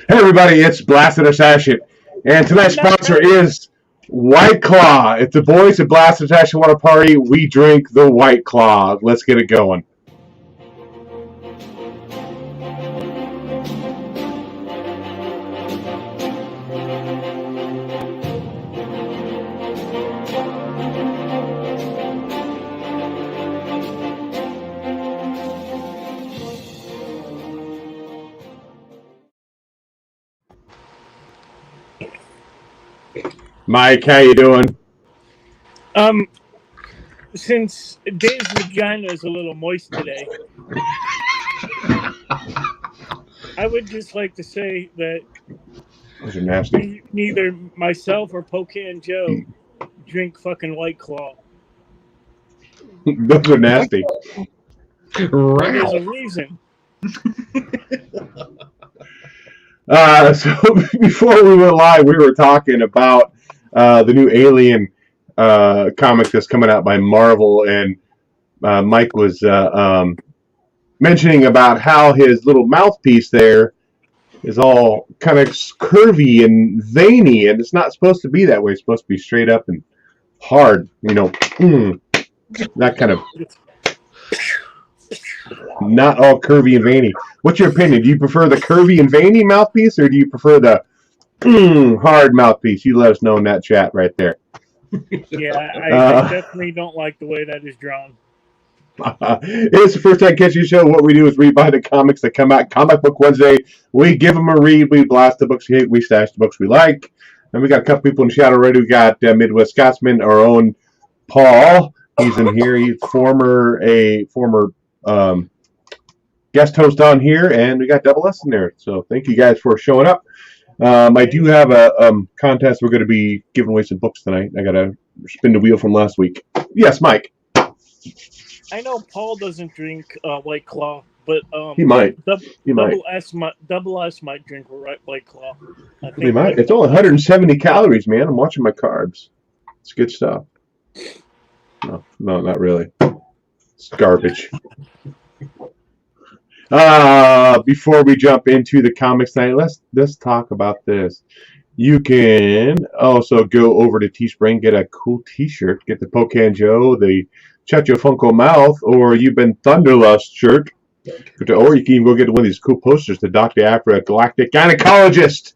Hey everybody, it's Blastin or Stashin, and tonight's sponsor is White Claw. If the boys at Blastin or Stashin want to party, we drink the White Claw. Let's get it going. Mike, how you doing? Since Dave's vagina is a little moist today, I would just like to say that Those are nasty. neither myself or Pocan Joe drink fucking White Claw. Those are nasty. Right. There's a reason. So before we went live, we were talking about the new Alien comic that's coming out by Marvel, and Mike was mentioning about how his little mouthpiece there is all kind of curvy and veiny, and it's not supposed to be that way. It's supposed to be straight up and hard, that kind of, not all curvy and veiny. What's your opinion? Do you prefer the curvy and veiny mouthpiece, or do you prefer the hard mouthpiece? You let us know in that chat right there. Yeah, I definitely don't like the way that is drawn. It's the first time catching the show. What we do is we buy the comics that come out Comic Book Wednesday. We give them a read. We blast the books we hate. We stash the books we like. And we got a couple people in the chat already. We got Midwest Scotsman, our own Paul. He's in here. He's a former guest host on here, and we got Double S in there. So thank you guys for showing up. I do have a contest. We're going to be giving away some books tonight. I got to spin the wheel from last week. Yes, Mike. I know Paul doesn't drink White Claw, but he might. Double S might drink White Claw. He might. It's only 170 calories, man. I'm watching my carbs. It's good stuff. No, not really. It's garbage. Before we jump into the comics tonight, let's talk about this. You can also go over to Teespring, get a cool T-shirt, get the Pocan Joe, the Chacho Funko Mouth, or You've Been Thunderlust shirt, or you can even go get one of these cool posters, the Dr. Afra Galactic Gynecologist.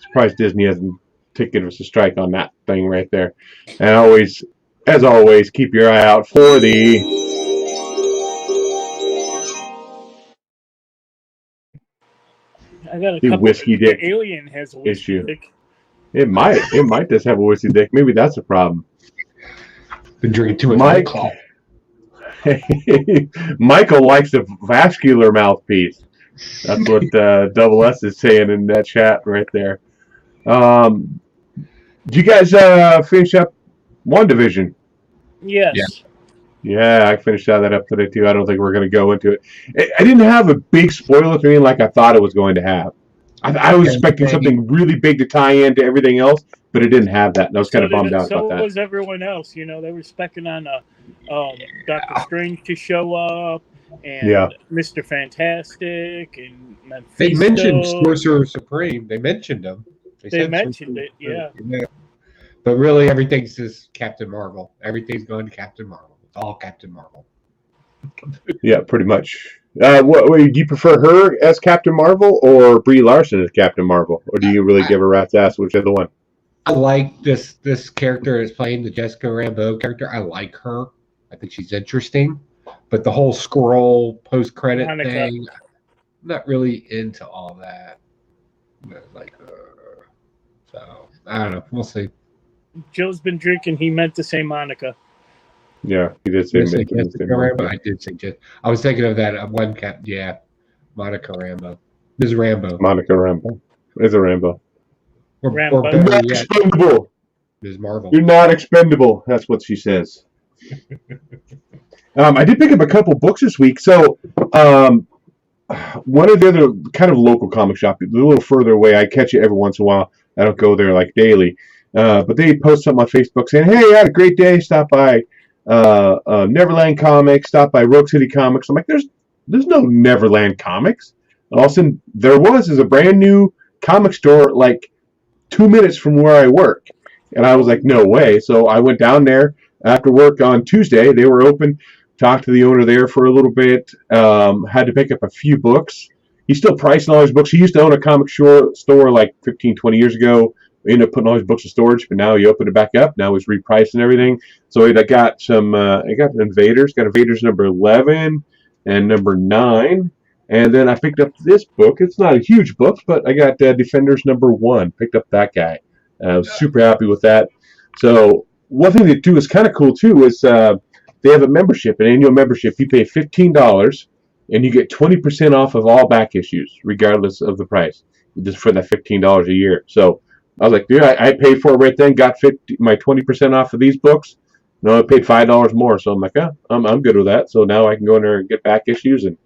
Surprised Disney hasn't taken us a strike on that thing right there. And as always, keep your eye out for the I got a whiskey dick Alien has a whiskey issue. Dick. It might just have a whiskey dick. Maybe that's a problem. Been drinking too much Claw. Michael likes the vascular mouthpiece. That's what Double S is saying in that chat right there. Did you guys finish up WandaVision? Yes. Yeah, I finished that up today too. I don't think we're going to go into it. I didn't have a big spoiler to me like I thought it was going to have. I was expecting something really big to tie into everything else, but it didn't have that, and I was kind of bummed out about that. So was everyone else. They were specking on Doctor Strange to show up, and Mr. Fantastic, and Mephisto. They mentioned Sorcerer Supreme. They mentioned him. They mentioned it, yeah. But really, everything's just Captain Marvel. Everything's going to Captain Marvel. It's all Captain Marvel. Yeah, pretty much. Do you prefer her as Captain Marvel or Brie Larson as Captain Marvel, or do you really give a rat's ass whichever one? I like this character is playing the Jessica Rambeau character. I like her. I think she's interesting. But the whole scroll post-credit thing, I'm not really into all that. So I don't know. We'll see. Joe's been drinking. He meant to say Monica. Yeah, he did say Rambo. I did say just. I was thinking of that one cap. Yeah, Monica Rambeau. Ms. Rambeau. Monica Rambeau. Is a Rambo. You're not expendable. Ms. Marvel. You're not expendable. That's what she says. I did pick up a couple books this week. So, one of the other kind of local comic shop, a little further away. I catch it every once in a while. I don't go there like daily. But they post something on Facebook saying, "Hey, I had a great day. Stop by Neverland Comics. Stop by Rogue City Comics." I'm like, "There's no Neverland Comics." And all of a sudden, there was a brand new comic store like 2 minutes from where I work. And I was like, no way. So I went down there after work on Tuesday. They were open. Talked to the owner there for a little bit. Had to pick up a few books. He's still pricing all his books. He used to own a comic store like 15, 20 years ago. We ended up putting all his books in storage, but now he opened it back up. Now he's repricing everything. So I got some. I got Invaders. Got Invaders number 11 and number 9. And then I picked up this book. It's not a huge book, but I got Defenders number 1. Picked up that guy. I was super happy with that. So one thing they do is kind of cool too is they have a membership, an annual membership. You pay $15 and you get 20% off of all back issues, regardless of the price, just for that $15 a year. So I was like, dude, I paid for it right then. Got my 20% off of these books. No, I paid $5 more. So I'm like, I'm good with that. So now I can go in there and get back issues and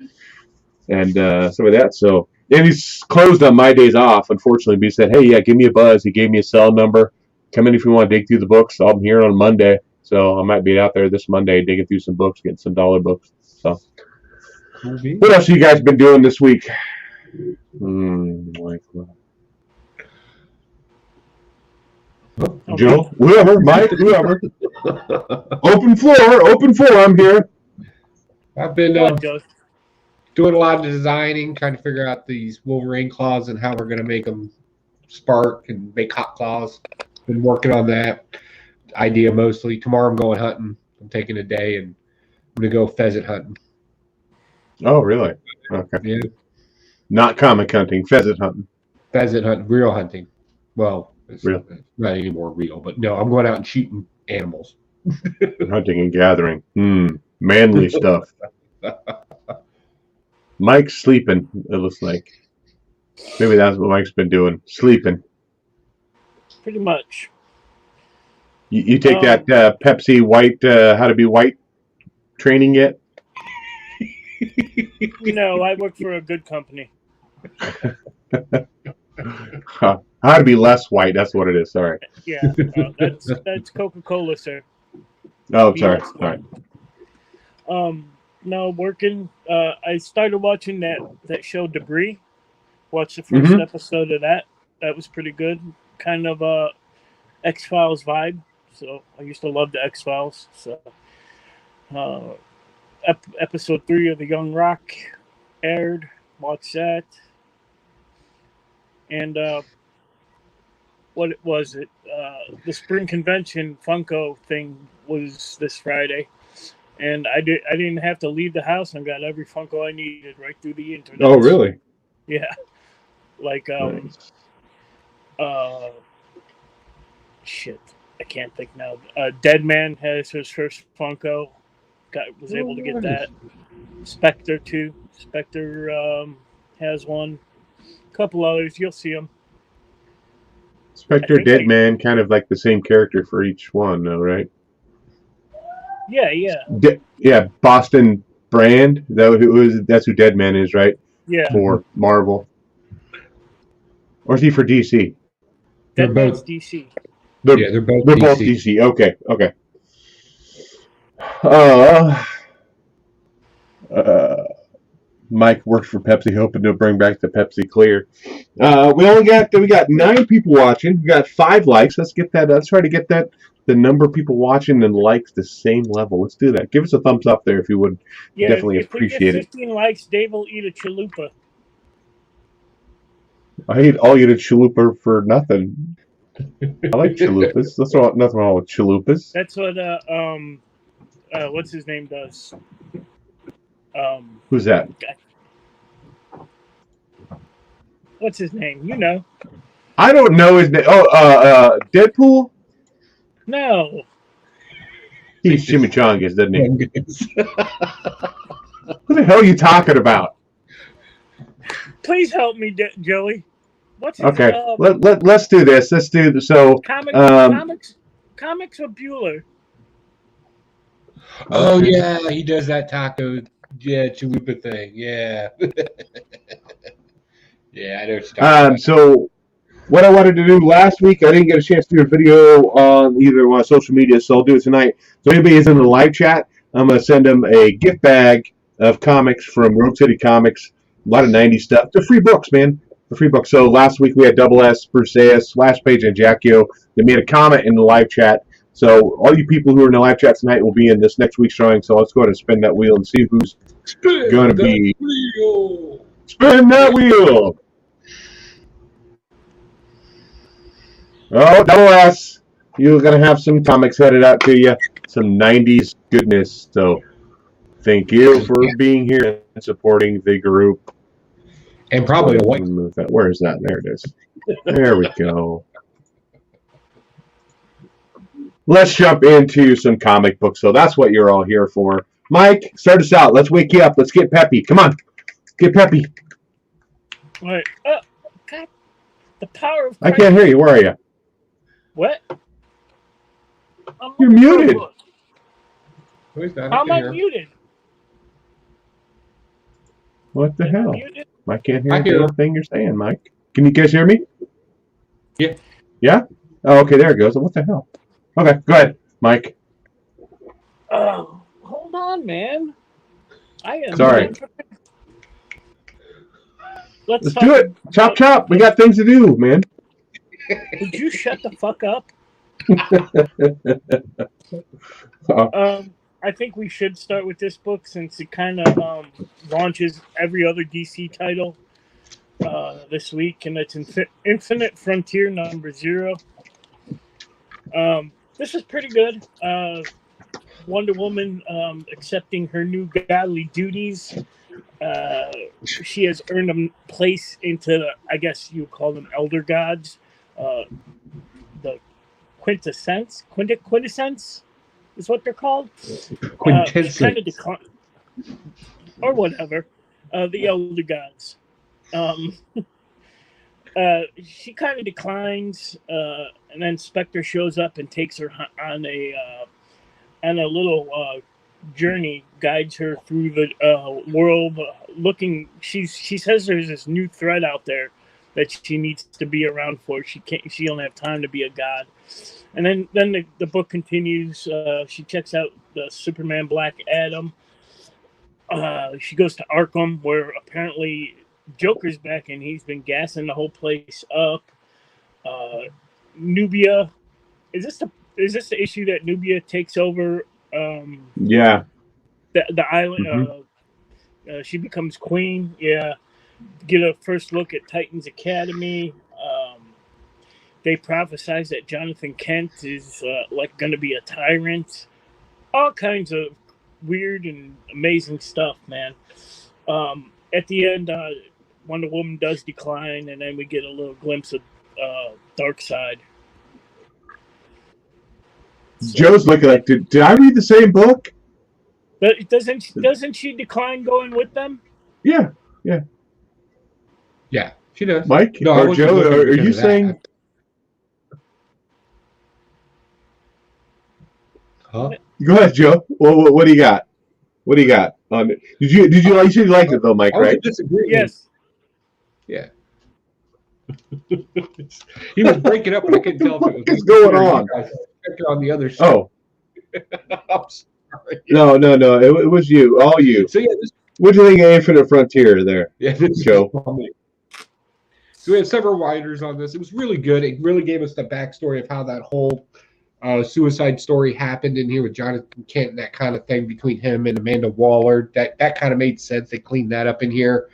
some of that. So, and he's closed on my days off, unfortunately. But he said, hey, yeah, give me a buzz. He gave me a cell number. Come in if you want to dig through the books. I'm here on Monday. So I might be out there this Monday digging through some books, getting some dollar books. So, what else have you guys been doing this week? Joe, whoever, Mike, whoever. Open floor, I'm here. I've been doing a lot of designing, trying to figure out these Wolverine claws and how we're going to make them spark and make hot claws. Been working on that idea mostly. Tomorrow I'm going hunting. I'm taking a day and I'm going to go pheasant hunting. Oh, really? Okay. Yeah. Not comic hunting, pheasant hunting. Pheasant hunting, real hunting. Well, it's real. Not anymore real, but no, I'm going out and shooting animals. Hunting and gathering. Manly stuff. Mike's sleeping, it looks like. Maybe that's what Mike's been doing. Sleeping. Pretty much. You take that Pepsi white, how to be white training yet? No, I work for a good company. How to be less white, that's what it is, sorry. Yeah, that's Coca-Cola, sir. Oh, sorry. All right. No, working. I started watching that show Debris. Watched the first episode of that. That was pretty good. Kind of X-Files vibe. So I used to love the X-Files. So episode 3 of The Young Rock aired. Watched that. And what was it? The Spring Convention Funko thing was this Friday. And I didn't have to leave the house and got every Funko I needed right through the internet. Oh, really? Yeah. Like, shit, I can't think now. Dead Man has his first Funko. Was able to get that. Spectre, too. Spectre has one. A couple others. You'll see them. Spectre, Dead Man, kind of like the same character for each one, though, right? Yeah. Boston Brand. That's who Dead Man is, right? Yeah. For Marvel. Or is he for DC? Dead Man's DC. They're both DC. Okay. Mike works for Pepsi, hoping to bring back the Pepsi Clear. We got 9 people watching. We got 5 likes. Let's try to get the number of people watching and likes the same level. Let's do that. Give us a thumbs up there if you would. Yeah, definitely if appreciate we get 15 likes, Dave will eat a chalupa. I'll eat a chalupa for nothing. I like chalupas. That's nothing wrong with chalupas. That's what what's his name does. Who's that? What's his name? You know. I don't know his name. Oh, Deadpool? No. He's chimichangas, doesn't he? What the hell are you talking about? Please help me, Joey. What's his, okay, let's do this. Let's do so. Comics with Bueller. Oh yeah, he does that taco, chalupa thing. Yeah, yeah, I know. So what I wanted to do last week, I didn't get a chance to do a video on either one of social media, so I'll do it tonight. So anybody is in the live chat, I'm gonna send them a gift bag of comics from Rogue City Comics. A lot of 90s stuff. They're free books, man. for free books. So last week we had Double S, Bruceus, Splash Page, and Jackio. They made a comment in the live chat. So all you people who are in the live chat tonight will be in this next week's drawing. So let's go ahead and spin that wheel and see who's going to be. Wheel. Spin that wheel. Oh, Double S. You're going to have some comics headed out to you. Some 90s goodness. So thank you for being here and supporting the group. And probably a white. Where is that? There it is. There we go. Let's jump into some comic books. So that's what you're all here for. Mike, start us out. Let's wake you up. Let's get peppy. Come on. Get peppy. All right. God, the power of Christ. I can't hear you. Where are you? What? You're muted. How am I muted? What the hell? I can't hear the thing you're saying, Mike. Can you guys hear me? Yeah. Yeah? Oh, okay, there it goes. What the hell? Okay, go ahead, Mike. Hold on, man. Sorry. Let's do it. Chop, chop. We got things to do, man. Would you shut the fuck up? I think we should start with this book since it kind of launches every other DC title this week, and it's Infinite Frontier #0. This is pretty good. Wonder Woman accepting her new godly duties. She has earned a place into, I guess you call them elder gods. The quintessence is what they're called. Quintessence. Kind of or whatever. The elder gods. She kind of declines, and then Spectre shows up and takes her on a little journey, guides her through the world. She says there's this new threat out there that she needs to be around for. She don't have time to be a god. And then the book continues. She checks out the Superman Black Adam. She goes to Arkham, where apparently Joker's back and he's been gassing the whole place up. Nubia, is this the issue that Nubia takes over? Yeah. The island. Mm-hmm. She becomes queen. Yeah. Get a first look at Titan's Academy. They prophesize that Jonathan Kent is going to be a tyrant. All kinds of weird and amazing stuff, man. At the end, Wonder Woman does decline, and then we get a little glimpse of Darkseid. So, Joe's looking like, did I read the same book? But doesn't she decline going with them? Yeah. Yeah, she does. Mike or Joe, are you saying? Huh? Go ahead, Joe. Well, what do you got? What do you got on it? Did you said you liked it though, Mike? Right? Yes. Yeah. He was breaking up, and I couldn't tell if it was what's going on. On the other side. Oh. I'm sorry. No. It was you. All you. So yeah, what do you think of Infinite Frontier there? Yeah, Joe. So we had several writers on this. It was really good. It really gave us the backstory of how that whole suicide story happened in here with Jonathan Kent and that kind of thing between him and Amanda Waller. That kind of made sense. They cleaned that up in here.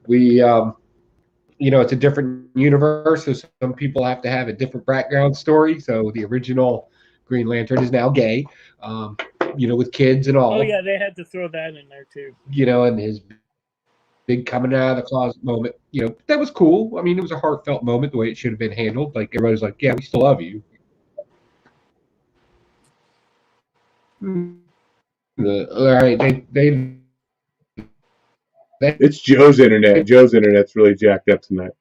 We, it's a different universe, so some people have to have a different background story. So the original Green Lantern is now gay, with kids and all. Oh, yeah, they had to throw that in there, too. And his big coming out of the closet moment, that was cool. I mean, it was a heartfelt moment, the way it should have been handled. Like, everybody's like, yeah, we still love you. All right, they it's Joe's internet. Joe's internet's really jacked up tonight.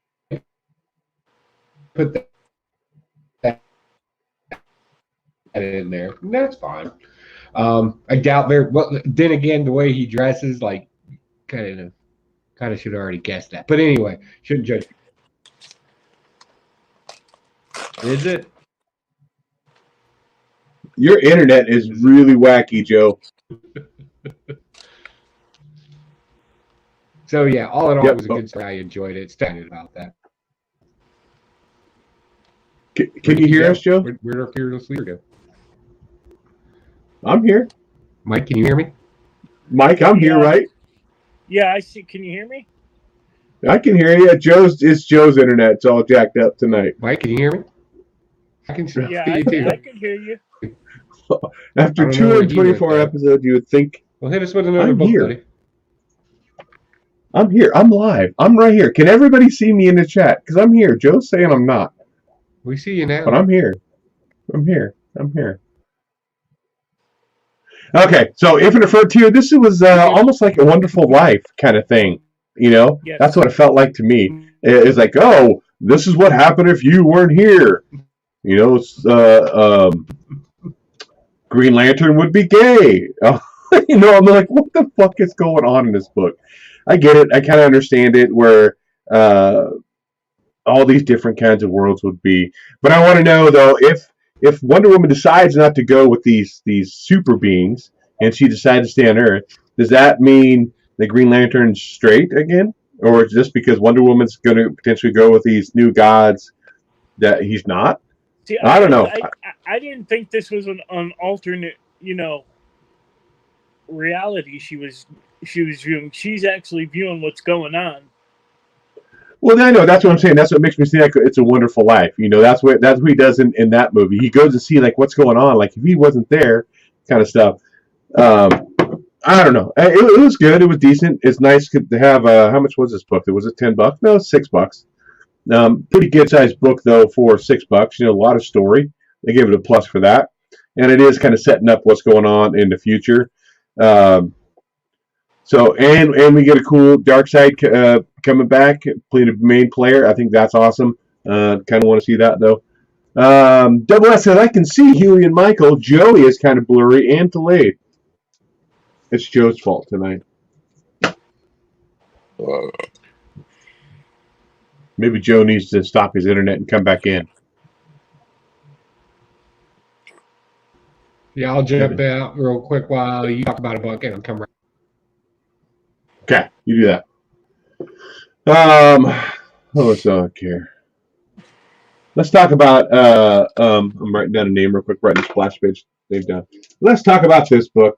Put that in there. That's fine. I doubt very well. Then again, the way he dresses, like, kind of should have already guessed that. But anyway, shouldn't judge. Is it? Your internet is really wacky, Joe. So yeah, all in all, it was a good story. I enjoyed it. Excited about that. Can you hear us, Joe? Where'd our fearless leader go? I'm here. Mike, can you hear me? Mike, I'm here, right? Yeah, I see. Can you hear me? I can hear you. It's Joe's internet. It's all jacked up tonight. Mike, can you hear me? I can see you too. I can hear you. After 224 episodes, you would think. Well, hit us with another book, buddy. I'm here. I'm live. I'm right here. Can everybody see me in the chat? Because I'm here. Joe's saying I'm not. We see you now. But I'm here. I'm here. I'm here. Okay, so Infinite Frontier, this was almost like a Wonderful Life kind of thing. You know? Yes. That's what it felt like to me. It's like, oh, this is what happened if you weren't here. You know, Green Lantern would be gay. You know, I'm like, what the fuck is going on in this book? I get it. I kind of understand it, where all these different kinds of worlds would be. But I want to know, though, if Wonder Woman decides not to go with these super beings, and she decides to stay on Earth, does that mean the Green Lantern's straight again? Or just because Wonder Woman's going to potentially go with these new gods that he's not? See, I don't know. I didn't think this was an alternate, you know, reality she was viewing. She's actually viewing what's going on. Well, I know, that's what I'm saying. That's what makes me think like It's a Wonderful Life. You know, that's what he does in that movie. He goes to see like what's going on, like if he wasn't there, kind of stuff. I don't know. It was good. It was decent. It's nice to have. How much was this book? Was it $10? No, $6. Pretty good sized book though for $6. You know, a lot of story. They gave it a plus for that, and it is kind of setting up what's going on in the future. So and we get a cool Darkseid coming back, playing a main player. I think that's awesome. Kind of want to see that though. Double S said I can see Huey and Michael. Joey is kind of blurry and delayed. It's Joe's fault tonight. Maybe Joe needs to stop his internet and come back in. Yeah, I'll jump out real quick while you talk about a book, and I'll come right. Okay, you do that. What's on here? Let's talk about. I'm writing down a name real quick. Writing a splash page name down. Let's talk about this book.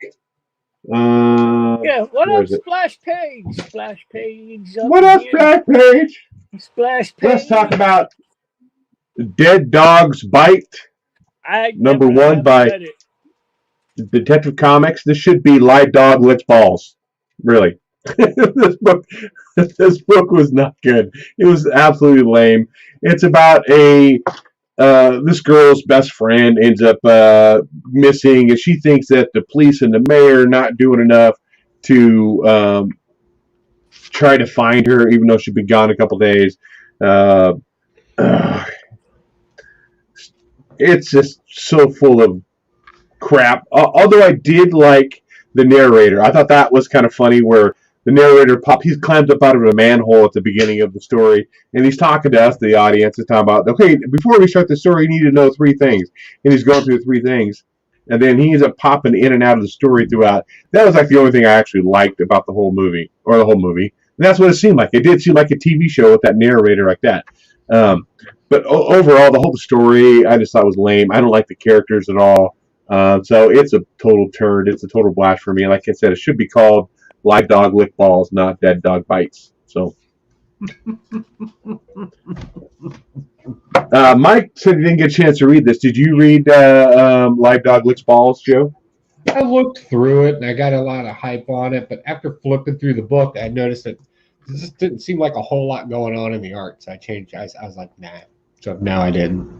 Yeah, what up, Splash Page? Splash Page. What up, Splash Page? Splash Page. Let's talk about Dead Dog's Bite. Number 1 by Detective Comics. This should be Live Dog Licks Balls. Really. This book was not good. It was absolutely lame. It's about this girl's best friend ends up missing, and she thinks that the police and the mayor are not doing enough to try to find her, even though she's been gone a couple days. It's just so full of crap. Although I did like the narrator. I thought that was kind of funny, where the narrator he climbs up out of a manhole at the beginning of the story, and he's talking to us, the audience, and talking about, okay, before we start the story, you need to know 3 things. And he's going through 3 things, and then he ends up popping in and out of the story throughout. That was like the only thing I actually liked about the whole movie. And that's what it seemed like. It did seem like a TV show with that narrator like that. But overall, the whole story, I just thought was lame. I don't like the characters at all. So it's a total turd. It's a total blast for me. Like I said, it should be called Live Dog Lick Balls, not Dead Dog Bites. So, Mike said he didn't get a chance to read this. Did you read Live Dog Licks Balls, Joe? I looked through it, and I got a lot of hype on it. But after flipping through the book, I noticed that this just didn't seem like a whole lot going on in the art. So I changed. I was like, nah. So now I didn't.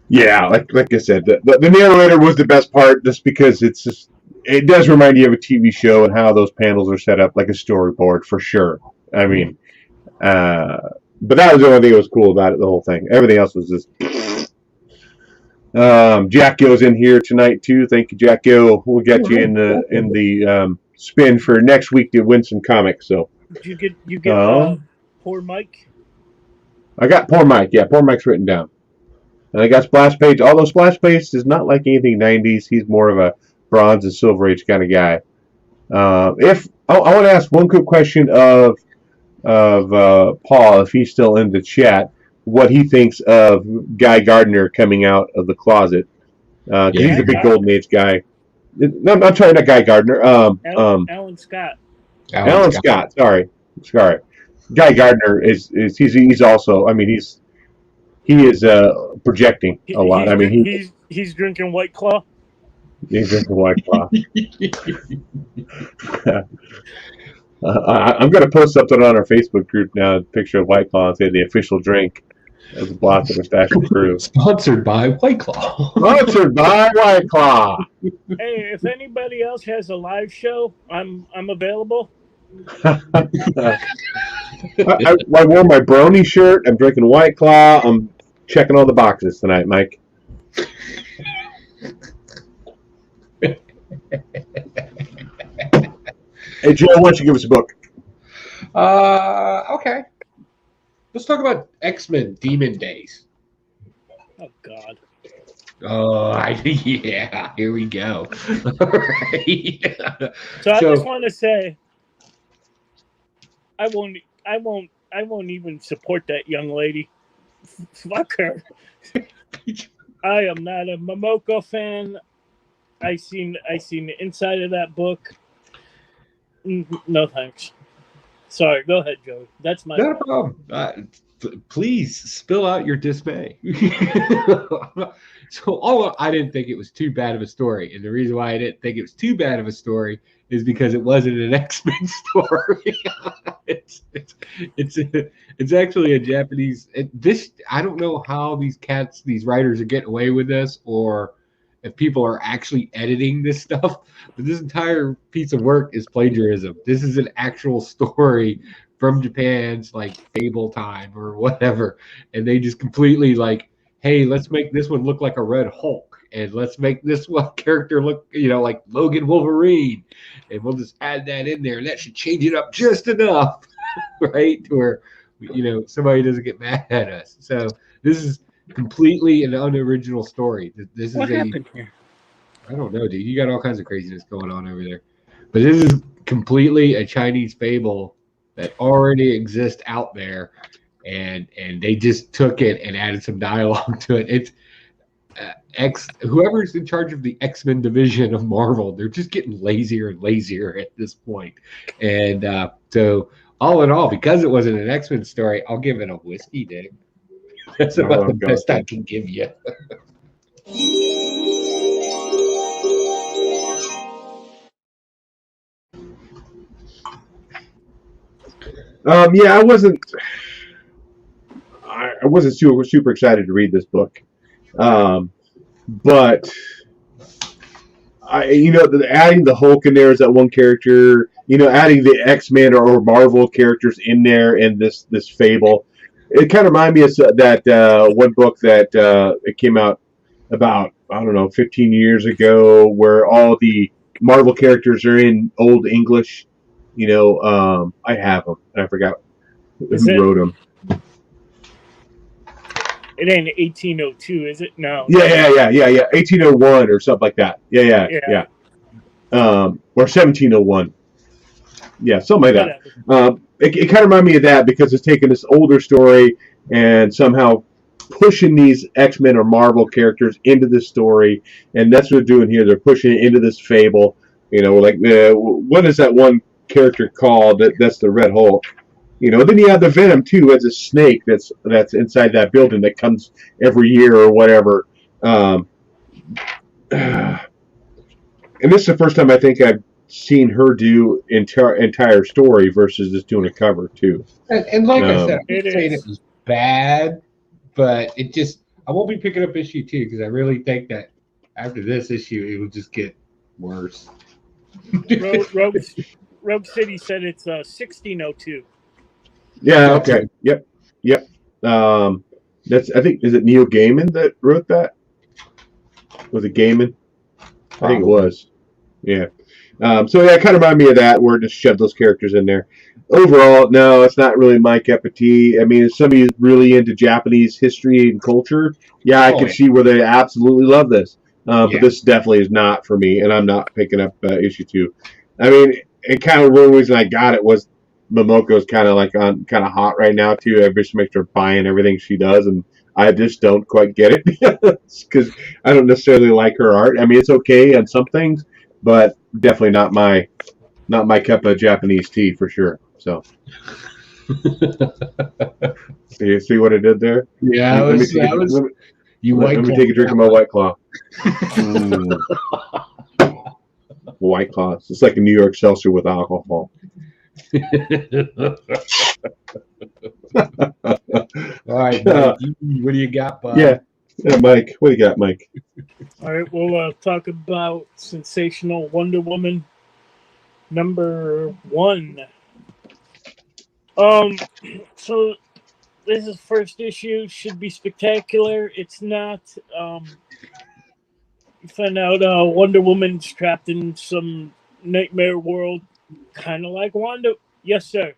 Yeah, like I said, the narrator was the best part, just because it does remind you of a TV show and how those panels are set up like a storyboard for sure. I mean, but that was the only thing that was cool about it, the whole thing. Everything else was just. Jack Gill's in here tonight too. Thank you, Jack Gill. We'll get you in the spin for next week to win some comics. So you get Poor Mike. I got Poor Mike. Yeah, Poor Mike's written down. And I got Splash Page. Although Splash Page is not like anything 90s. He's more of a Bronze and Silver Age kind of guy. I want to ask one quick question of Paul, if he's still in the chat. what he thinks of Guy Gardner coming out of the closet. He's a big Golden Age guy. No, I'm sorry, not Guy Gardner. Alan Scott. Alan Scott. Sorry. Guy Gardner he's also. I mean, he is projecting a lot. I mean, he's drinking White Claw. He's drinking White Claw. I'm going to post something on our Facebook group now, a picture of White Claw, and say the official drink of the Blastin and Stashin crew. Sponsored by White Claw. Sponsored by White Claw. Hey, if anybody else has a live show, I'm available. I wore my Brony shirt. I'm drinking White Claw. I'm checking all the boxes tonight, Mike. Hey, Joe, why don't you give us a book? Okay. Let's talk about X-Men Demon Days. Oh, God. Yeah, here we go. All right. So I just want to say, I won't even support that young lady. Fuck her. I am not a Momoko fan. I seen the inside of that book. No thanks. Sorry, go ahead, Joe. That's my not a problem. Please spill out your dismay. So I didn't think it was too bad of a story, and the reason why I didn't think it was too bad of a story is because it wasn't an X-Men story. It's actually a Japanese. I don't know how these writers are getting away with this, or if people are actually editing this stuff. But this entire piece of work is plagiarism. This is an actual story from Japan's like Fable time or whatever, and they just completely like, hey, let's make this one look like a Red Hulk, and let's make this one character look, like Logan Wolverine, and we'll just add that in there, and that should change it up just enough, right, to where somebody doesn't get mad at us. So this is completely an unoriginal story. What happened here? I don't know, dude. You got all kinds of craziness going on over there, but this is completely a Chinese fable that already exists out there. And they just took it and added some dialogue to it. It's whoever's in charge of the X-Men division of Marvel, they're just getting lazier and lazier at this point. And so all in all, because it wasn't an X-Men story, I'll give it a whiskey dick. That's about the best I can give you. I wasn't super excited to read this book, but adding the Hulk in there as that one character, adding the X-Men or Marvel characters in there in this fable, it kind of reminded me of that one book that it came out about 15 years ago, where all the Marvel characters are in Old English. I have them, and I forgot who wrote them. It ain't 1802, is it? No. Yeah. 1801 or something like that. Yeah. Or 1701. Yeah, something like that. It kind of reminded me of that, because it's taking this older story and somehow pushing these X-Men or Marvel characters into this story, and that's what they're doing here. They're pushing it into this fable. What is that one character called? That's the Red Hulk. Then you have the Venom too, as a snake that's inside that building that comes every year or whatever. And this is the first time I think I've seen her do entire story versus just doing a cover too. And like I said, I'm not saying it was bad, but I won't be picking up issue 2, because I really think that after this issue it will just get worse. Rogue City said it's 1602. Yeah. Okay. Yep. That's, I think, is it Neil Gaiman that wrote that? Was it Gaiman? I think it was. Yeah. So it kind of reminded me of that, where it just shoved those characters in there. Overall, no, it's not really my cup of tea. I mean, if somebody is really into Japanese history and culture, I can see where they absolutely love this. But this definitely is not for me, and I'm not picking up issue 2. I mean, it kind of the reason I got it was Momoko's kind of hot right now too. Everybody just makes her buying everything she does, and I just don't quite get it because I don't necessarily like her art. I mean, it's okay on some things, but definitely not my cup of Japanese tea for sure. So, you see what I did there? Yeah, let me take a drink of my White Claw. White Claw. It's like a New York Seltzer with alcohol. All right, Mike, what do you got, bud? Yeah, Mike. What do you got, Mike? All right, we'll talk about Sensational Wonder Woman #1. So this is first issue. Should be spectacular. It's not. You find out Wonder Woman's trapped in some nightmare world, kind of like Wanda. Yes, sir.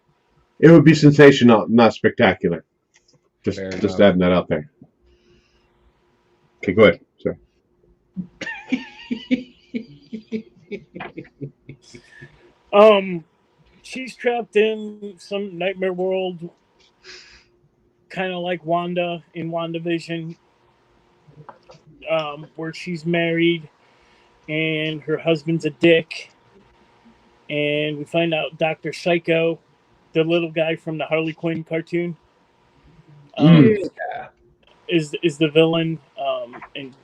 It would be sensational, not spectacular. Just enough. adding that out there. Okay, go ahead. Sorry. She's trapped in some nightmare world, kind of like Wanda in WandaVision, where she's married and her husband's a dick. And we find out Dr. Psycho, the little guy from the Harley Quinn cartoon, is the villain. And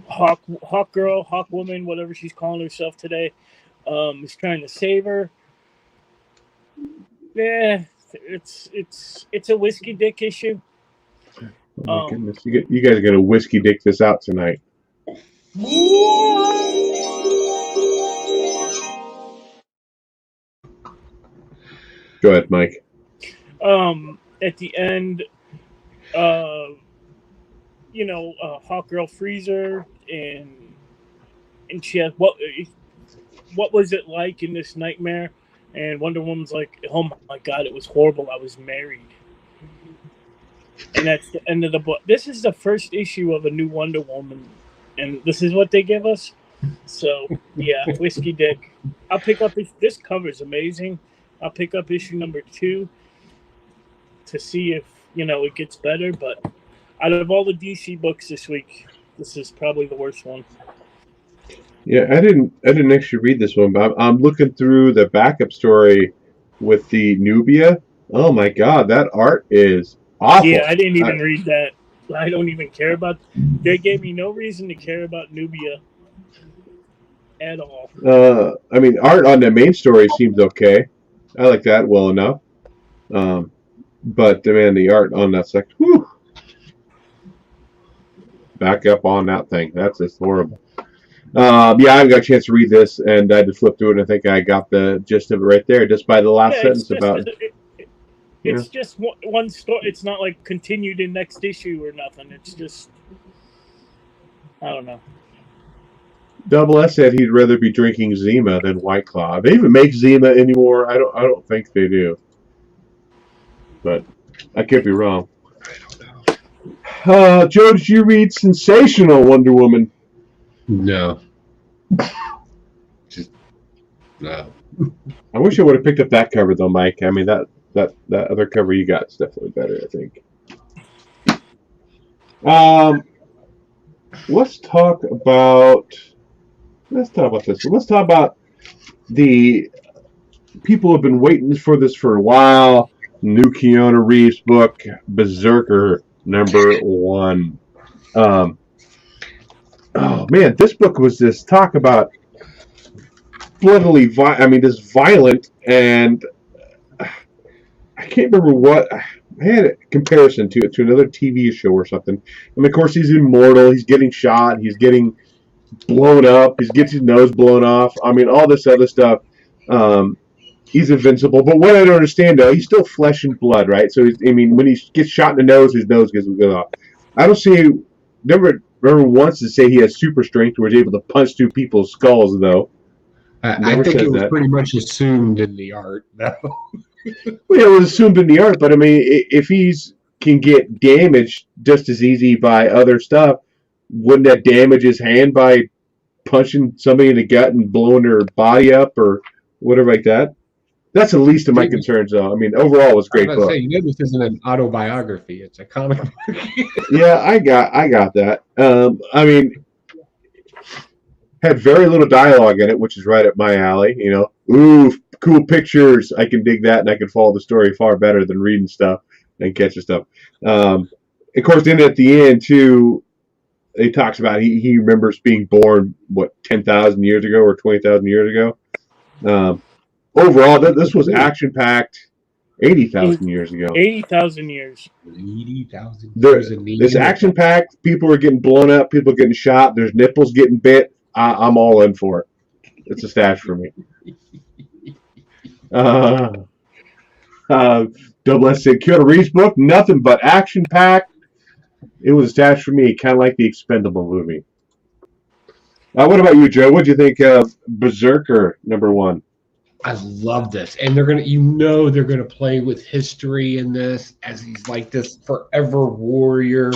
Hawk Girl, Hawk Woman, whatever she's calling herself today, is trying to save her. Yeah, it's a whiskey dick issue. Oh my goodness, you guys are gonna whiskey dick this out tonight. Go ahead, Mike. At the end, Hawk Girl frees her, and she has what was it like in this nightmare? And Wonder Woman's like, oh my god, it was horrible. I was married. And that's the end of the book. This is the first issue of a new Wonder Woman, and this is what they give us. So, yeah, whiskey dick. I'll pick up this cover's amazing. I'll pick up issue #2 to see if, it gets better. But out of all the DC books this week, this is probably the worst one. Yeah, I didn't actually read this one, but I'm looking through the backup story with the Nubia. Oh my god, that art is awful. Yeah, I didn't even read that. I don't even care about. They gave me no reason to care about Nubia at all. I mean, art on the main story seems okay. I like that well enough. But man, the art on that section, whew. Back up on that thing. That's just horrible. Yeah, I haven't got a chance to read this, and I just flipped through it, and I think I got the gist of it right there, just by the last sentence about. It's just one story. It's not like continued in next issue or nothing. It's just, I don't know. Double S said he'd rather be drinking Zima than White Claw. They even make Zima anymore? I don't think they do. But I could be wrong. I don't know. Joe, did you read Sensational Wonder Woman? No. No. I wish I would have picked up that cover though, Mike. I mean that other cover you got is definitely better, I think. Let's talk about this. Let's talk about the people who have been waiting for this for a while. New Keanu Reeves book, Berserker #1. Oh man, this book was this talk about bloodily this violent, and I can't remember what I had a comparison to it to another TV show or something. I mean, of course, he's immortal. He's getting shot. He's getting blown up. He gets his nose blown off. I mean, all this other stuff. He's invincible. But what I don't understand, though, he's still flesh and blood, right? So, when he gets shot in the nose, his nose gets off. I don't see. Never once to say he has super strength where he's able to punch through people's skulls, though. I think it was pretty much assumed in the art, though. Well, it was assumed in the art, but I mean, if he's can get damaged just as easy by other stuff, wouldn't that damage his hand by punching somebody in the gut and blowing their body up or whatever like that? That's the least of my concerns, though. I mean, overall, it was a great book. Say, this isn't an autobiography; it's a comic book. Yeah, I got that. I mean, had very little dialogue in it, which is right up my alley. Ooh, cool pictures. I can dig that, and I can follow the story far better than reading stuff and catching stuff. Of course, then at the end too, he talks about he remembers being born 10,000 years ago or 20,000 years ago. Overall, this was action packed. 80,000 years ago. 80,000 years. 80,000 years. This action packed. People are getting blown up. People getting shot. There's nipples getting bit. I'm all in for it. It's a stash for me. Double S said Keanu Reeves book, nothing but action packed. It was a stash for me, kind of like the Expendable movie. What about you, Joe? What do you think of Berserker #1? I love this, and they're gonna play with history in this, as he's like this forever warrior,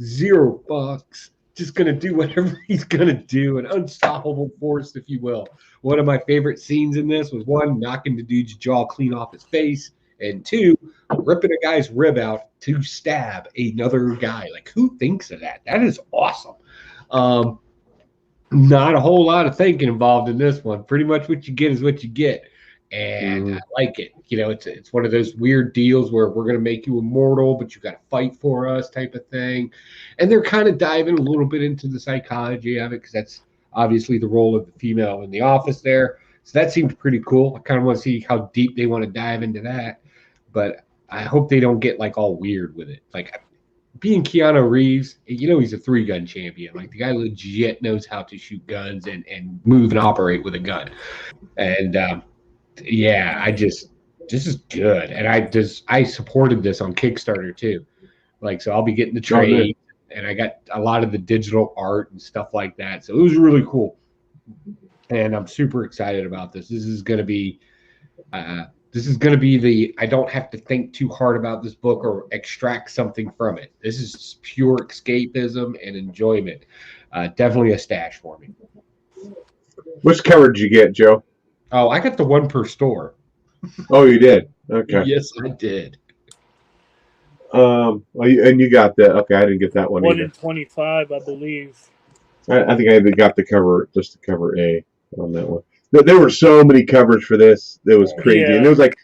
$0, just gonna do whatever he's gonna do, an unstoppable force, if you will. One of my favorite scenes in this was 1, knocking the dude's jaw clean off his face, and 2, ripping a guy's rib out to stab another guy. Like, who thinks of that? That is awesome. Not a whole lot of thinking involved in this one. Pretty much what you get is what you get, and I like it. It's one of those weird deals where we're going to make you immortal, but you got to fight for us, type of thing. And they're kind of diving a little bit into the psychology of it, because that's obviously the role of the female in the office there. So that seems pretty cool. I kind of want to see how deep they want to dive into that, but I hope they don't get like all weird with it. Like, being Keanu Reeves, he's a 3-gun champion. Like, the guy legit knows how to shoot guns and move and operate with a gun. And this is good. And I supported this on Kickstarter too. Like, so I'll be getting the trade, and I got a lot of the digital art and stuff like that. So it was really cool. And I'm super excited about this. This is going to be I don't have to think too hard about this book or extract something from it. This is pure escapism and enjoyment. Definitely a stash for me. Which cover did you get, Joe? Oh, I got the 1 per store. Oh, you did? Okay. Yes, I did. And you got that. Okay, I didn't get that one 1 either. in 25, I believe. I think I got the cover, just the cover A on that one. There were so many covers for this. It was crazy. Yeah. And it was like,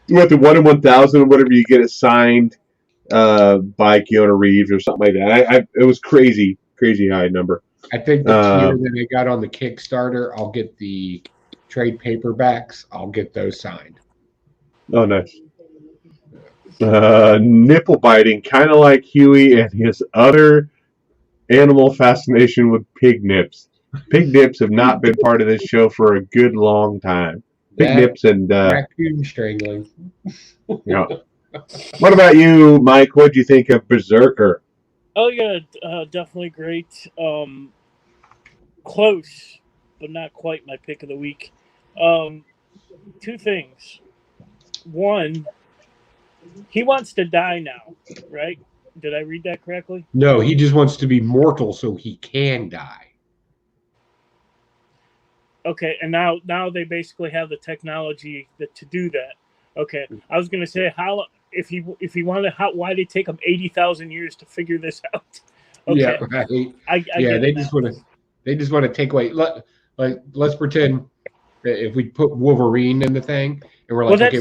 the 1 in 1,000 or whatever, you get it signed by Keanu Reeves or something like that. It was crazy high number. I think the tier that I got on the Kickstarter, I'll get the trade paperbacks. I'll get those signed. Oh, nice. Nipple biting, kind of like Huey and his other animal fascination with pig nips. Pig nips have not been part of this show for a good long time. Pig nips and raccoon strangling. Yeah. What about you, Mike? What do you think of Berserker? Oh yeah, definitely great. Close, but not quite my pick of the week. 2 things. 1, he wants to die now, right? Did I read that correctly? No, he just wants to be mortal so he can die. Okay, and now they basically have the technology to do that. Okay, I was gonna say if he wanted, why did it take him 80,000 years to figure this out? Okay. Yeah, right. They just want to take away. Let's pretend that if we put Wolverine in the thing, and we're like, okay,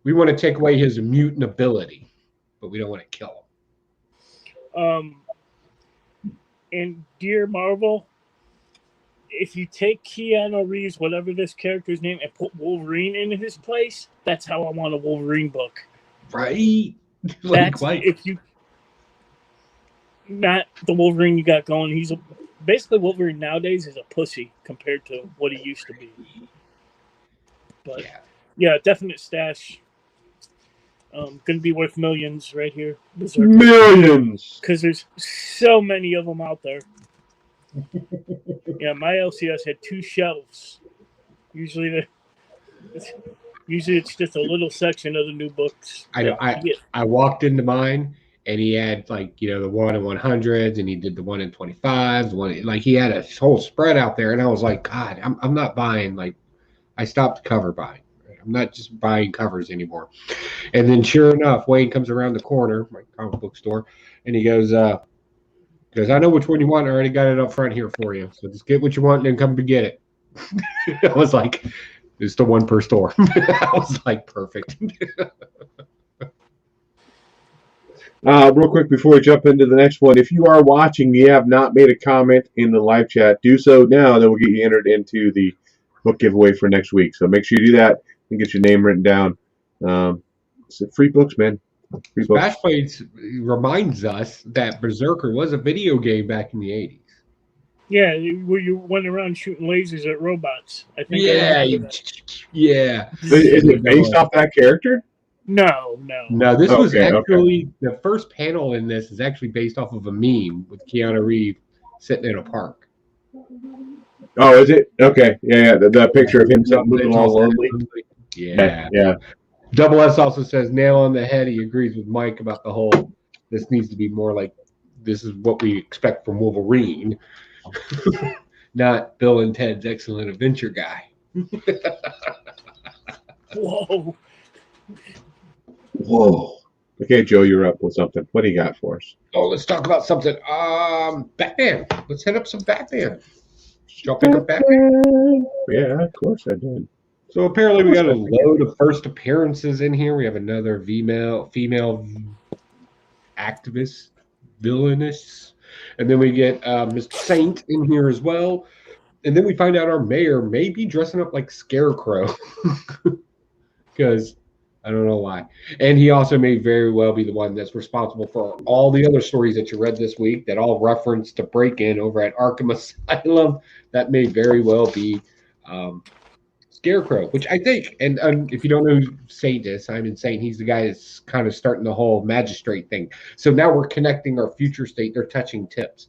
we want to take away his mutant ability, but we don't want to kill him. And dear Marvel, if you take Keanu Reeves, whatever this character's name, and put Wolverine in his place, that's how I want a Wolverine book. Right? If you not the Wolverine you got going, basically Wolverine nowadays is a pussy compared to what he used to be. But yeah, definite stash. Gonna be worth millions right here. Millions! Because there's so many of them out there. Yeah, my LCS had 2 shelves. Usually it's just a little section of the new books. I walked into mine, and he had the 1 in 100s, and he did the 1 in 25s. He had a whole spread out there, and I was like, God, I'm not buying. I stopped cover buying. I'm not just buying covers anymore. And then sure enough, Wayne comes around the corner, my comic book store, and he goes, I know which one you want. I already got it up front here for you. So just get what you want and then come to get it. I was like, it's the one per store. I was like, perfect. Real quick before we jump into the next one, if you are watching, you have not made a comment in the live chat, do so now. That will get you entered into the book giveaway for next week. So make sure you do that and get your name written down. It's free books, man. Free books. Smash Blades reminds us that Berserker was a video game back in the 80s. Yeah, where you went around shooting lasers at robots. I think. Yeah. Is it based off that character? No. This was actually the first panel in this is actually based off of a meme with Keanu Reeves sitting in a park. Oh, is it? Okay. Yeah. The picture of him moving all lonely. Yeah. Double S also says nail on the head. He agrees with Mike about the whole. This needs to be more like this is what we expect from Wolverine, not Bill and Ted's Excellent Adventure guy. Whoa. Okay, Joe, you're up with something. What do you got for us? Oh, let's talk about something. Batman. Let's hit up some Batman. Did y'all pick up Batman? Yeah, of course I did. So apparently we got a load of first appearances in here. We have another female activist, villainous. And then we get Mr. Saint in here as well. And then we find out our mayor may be dressing up like Scarecrow. Because I don't know why. And he also may very well be the one that's responsible for all the other stories that you read this week that all reference to break-in over at Arkham Asylum. That may very well be Scarecrow, which I think, and if you don't know who Saint is, Simon Saint, he's the guy that's kind of starting the whole magistrate thing. So now we're connecting our future state. They're touching tips.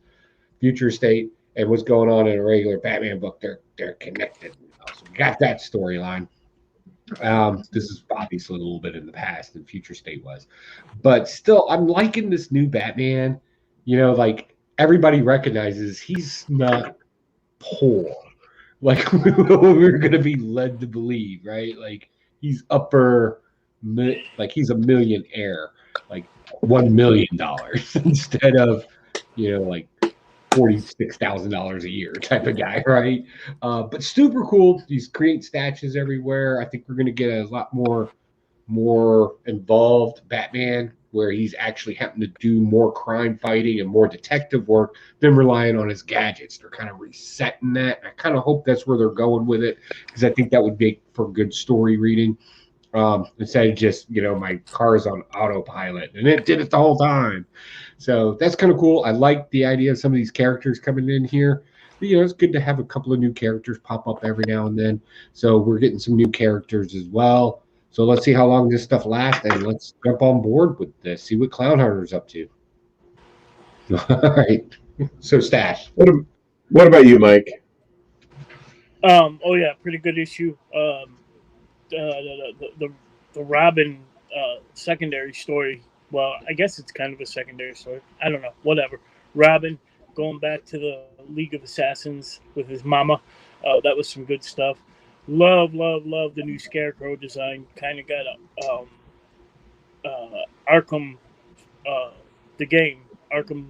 Future state and what's going on in a regular Batman book, they're connected. So we got that storyline. This is obviously a little bit in the past than Future State was. But still, I'm liking this new Batman. You know, like everybody recognizes he's not poor. Like we're going to be led to believe, right? Like he's like he's a millionaire, like $1 million instead of, like $46,000 a year type of guy, right? But super cool. He's creating statues everywhere. I think we're going to get a lot more involved Batman, where he's actually having to do more crime fighting and more detective work than relying on his gadgets. They're kind of resetting that. I kind of hope that's where they're going with it, because I think that would make for good story reading. Instead of just, my car's on autopilot and it did it the whole time. So that's kind of cool. I like the idea of some of these characters coming in here. But, it's good to have a couple of new characters pop up every now and then. So we're getting some new characters as well. So let's see how long this stuff lasts, and let's jump on board with this. See what Clown Hunter's up to. All right. So Stash. What about you, Mike? Pretty good issue. The Robin secondary story. Well, I guess it's kind of a secondary story. I don't know. Whatever. Robin going back to the League of Assassins with his mama. That was some good stuff. Love the new Scarecrow design. Kind of got Arkham, the game, Arkham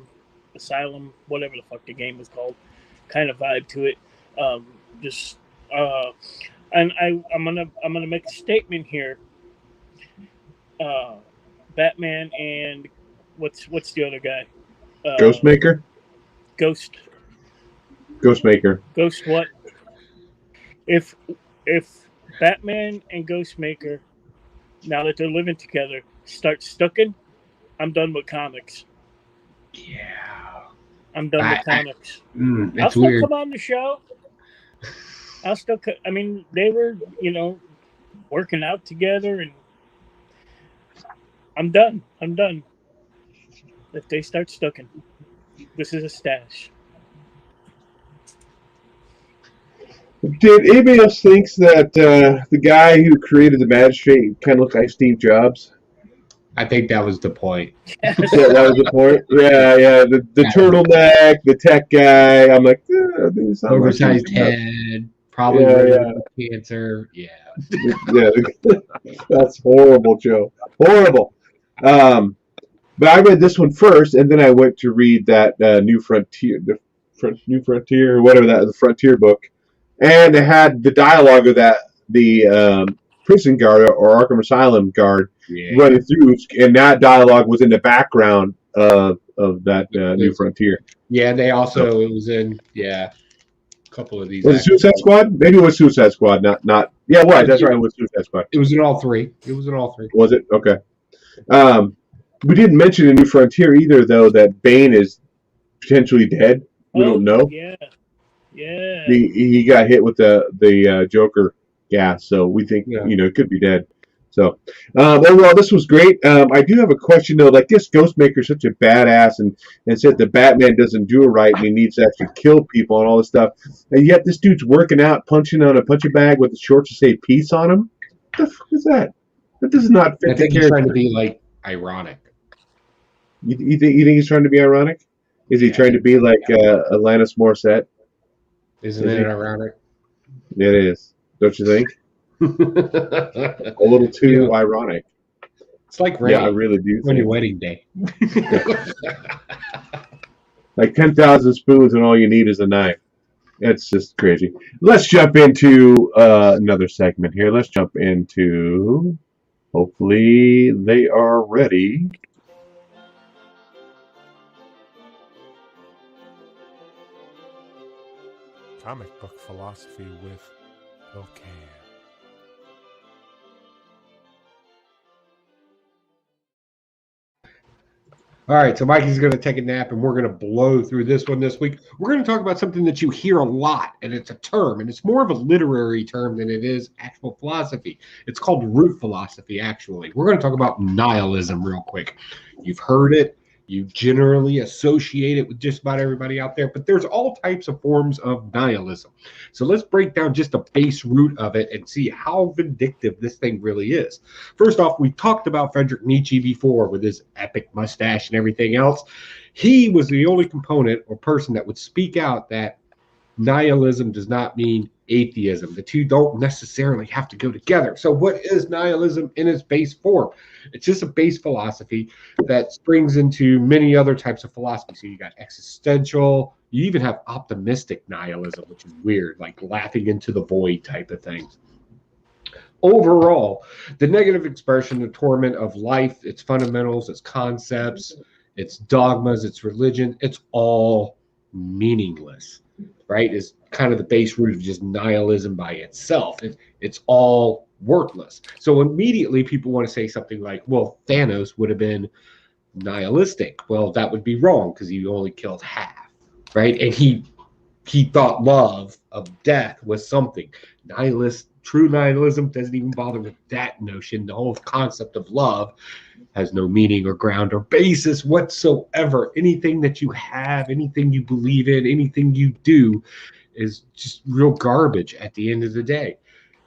Asylum, whatever the fuck the game was called. Kind of vibe to it. And I'm gonna make a statement here. Batman and what's the other guy? Ghostmaker. Ghostmaker. Ghost what? If Batman and Ghostmaker, now that they're living together, start stucking, I'm done with comics. Yeah. I'm done with comics. I'll still weird. Come on the show. They were, working out together, and I'm done. If they start stucking, this is a stash. Did anybody else think that the guy who created the magistrate kind of looked like Steve Jobs? I think that was the point. Yeah, that was the point. Yeah. The turtleneck, the tech guy. I'm like, oversized head, Probably Yeah, related to cancer. Yeah. yeah, that's horrible, Joe. Horrible. But I read this one first, and then I went to read that New Frontier, or whatever that the Frontier book, and it had the dialogue of the prison guard or Arkham Asylum guard Yeah. running through, and that dialogue was in the background of that New Frontier. Yeah, they also it was in a couple of these Was it actually. Suicide Squad? Maybe it was Suicide Squad, not. Yeah, what? That's right. It was Suicide Squad. It was in all three. It was in all three. Was it? Okay. We didn't mention in New Frontier either, though, that Bane is potentially dead. We don't know. Yeah. He got hit with the Joker gas, so we think it could be dead. So overall, this was great. I do have a question though. Like this Ghostmaker is such a badass, and said the Batman doesn't do it right, and he needs to actually kill people and all this stuff. And yet this dude's working out, punching on a punching bag with the shorts to say "peace" on him. What the fuck is that? That does not fit I think he's trying to be like ironic. You think he's trying to be ironic? Is he trying to be like Alanis Morissette? Isn't it ironic? It is. Don't you think? A little too ironic. It's like rain. Yeah, I really do. On your wedding day. Like 10,000 spoons and all you need is a knife. It's just crazy. Let's jump into another segment here. Let's jump into... Hopefully they are ready. Comic book philosophy with Bill Can. All right, so Mikey's going to take a nap, and we're going to blow through this one this week. We're going to talk about something that you hear a lot, and it's a term, and it's more of a literary term than it is actual philosophy. It's called root philosophy, actually. We're going to talk about nihilism real quick. You've heard it. You generally associate it with just about everybody out there, but there's all types of forms of nihilism. So let's break down just the base root of it and see how vindictive this thing really is. First off, we talked about Friedrich Nietzsche before with his epic mustache and everything else. He was the only component or person that would speak out that nihilism does not mean atheism. The two don't necessarily have to go together. So what is nihilism in its base form? It's just a base philosophy that springs into many other types of philosophy. So you got existential, you even have optimistic nihilism, which is weird, like laughing into the void type of things. Overall, the negative expression, the torment of life, its fundamentals, its concepts, its dogmas, its religion, it's all meaningless. Right, is kind of the base root of just nihilism by itself. It's all worthless. So immediately people want to say something like, well, Thanos would have been nihilistic. Well, that would be wrong because he only killed half, right? And he thought love of death was something. True nihilism doesn't even bother with that notion. The whole concept of love has no meaning or ground or basis whatsoever. Anything that you have, anything you believe in, anything you do is just real garbage at the end of the day.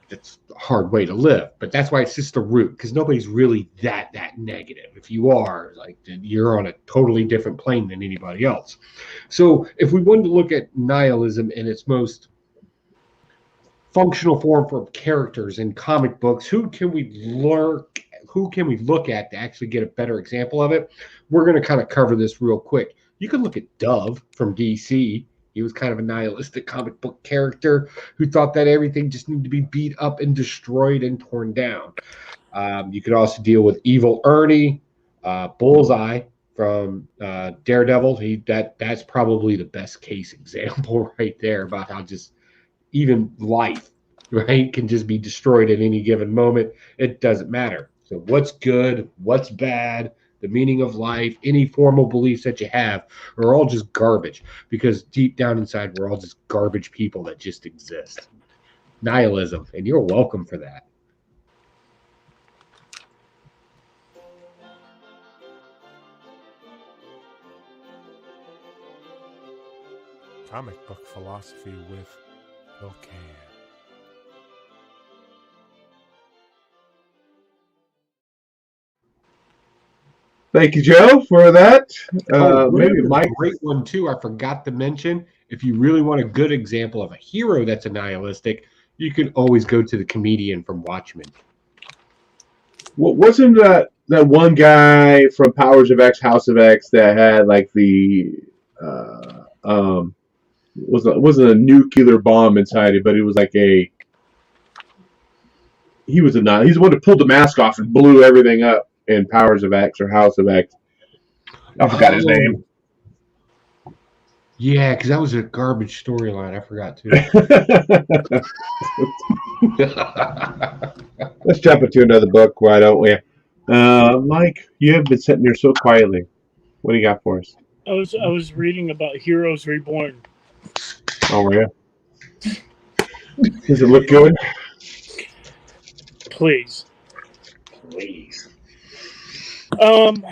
That's a hard way to live, but that's why it's just a root, because nobody's really that negative. If you are, like, you're on a totally different plane than anybody else. So if we wanted to look at nihilism in its most functional form for characters in comic books, who can we look at to actually get a better example of it? We're going to kind of cover this real quick. You can look at Dove from DC. He was kind of a nihilistic comic book character who thought that everything just needed to be beat up and destroyed and torn down. You could also deal with Evil Ernie, Bullseye from Daredevil. That's probably the best case example right there about how just even life, right, can just be destroyed at any given moment. It doesn't matter. So what's good, what's bad, the meaning of life, any formal beliefs that you have are all just garbage, because deep down inside, we're all just garbage people that just exist. Nihilism, and you're welcome for that. Comic book philosophy with Bill Can. Thank you, Joe, for that. Maybe Maybe Mike. Great one too. I forgot to mention if you really want a good example of a hero that's a nihilistic, you can always go to the comedian from Watchmen. Well, wasn't that one guy from Powers of X, House of X that had like the wasn't a nuclear bomb inside it, but it was like he's the one that pulled the mask off and blew everything up in Powers of X or House of X. I forgot his name. Yeah, because that was a garbage storyline. I forgot too. Let's jump into another book, why don't we? Mike, you have been sitting there so quietly. What do you got for us? I was reading about Heroes Reborn. Oh yeah. Does it look good? Please. Didn't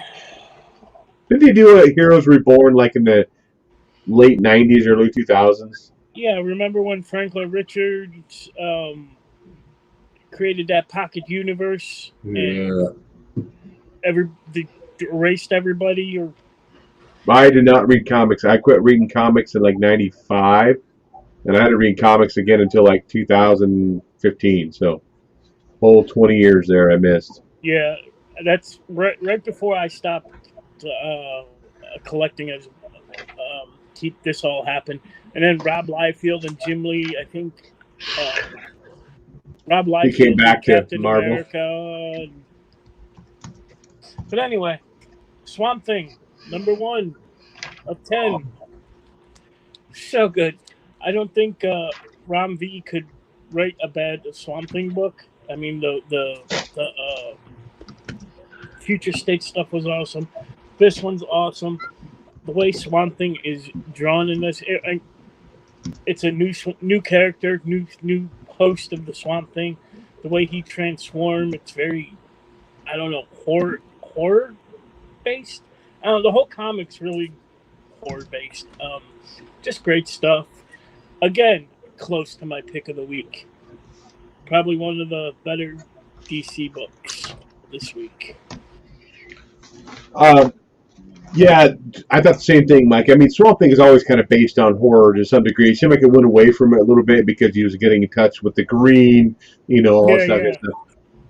they do a Heroes Reborn like in the late 90s, early 2000s? Yeah, remember when Franklin Richards created that pocket universe and they erased everybody? Or I did not read comics. I quit reading comics in like 95, and I had to read comics again until like 2015. So, whole 20 years there I missed. Yeah, that's right before I stopped collecting as keep this all happen. And then Rob Liefeld and Jim Lee, I think Rob Liefeld He came back to Captain Marvel. America. But anyway, Swamp Thing, number 1 of 10. So good. I don't think Ram V could write a bad Swamp Thing book. I mean, the Future State stuff was awesome. This one's awesome. The way Swamp Thing is drawn in this, it's a new character, new host of the Swamp Thing. The way he transformed, it's very, I don't know, horror based. I don't know, the whole comic's really horror based. Just great stuff. Again, close to my pick of the week. Probably one of the better DC books this week. Yeah, I thought the same thing, Mike. I mean, Swamp Thing is always kind of based on horror to some degree. It seemed like it went away from it a little bit because he was getting in touch with the Green, all that stuff.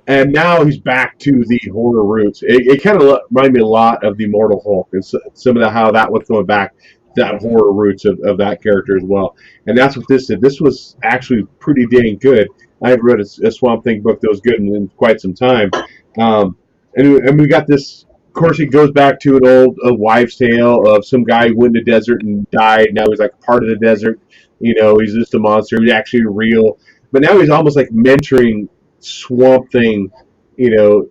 And now he's back to the horror roots. It kind of reminded me a lot of the Immortal Hulk and some of how that was going back, that horror roots of that character as well. And that's what this did. This was actually pretty dang good. I haven't read a Swamp Thing book that was good in quite some time. And we got this. Of course, it goes back to an old wives' tale of some guy who went in the desert and died. Now he's like part of the desert. He's just a monster. He's actually real. But now he's almost like mentoring Swamp Thing, in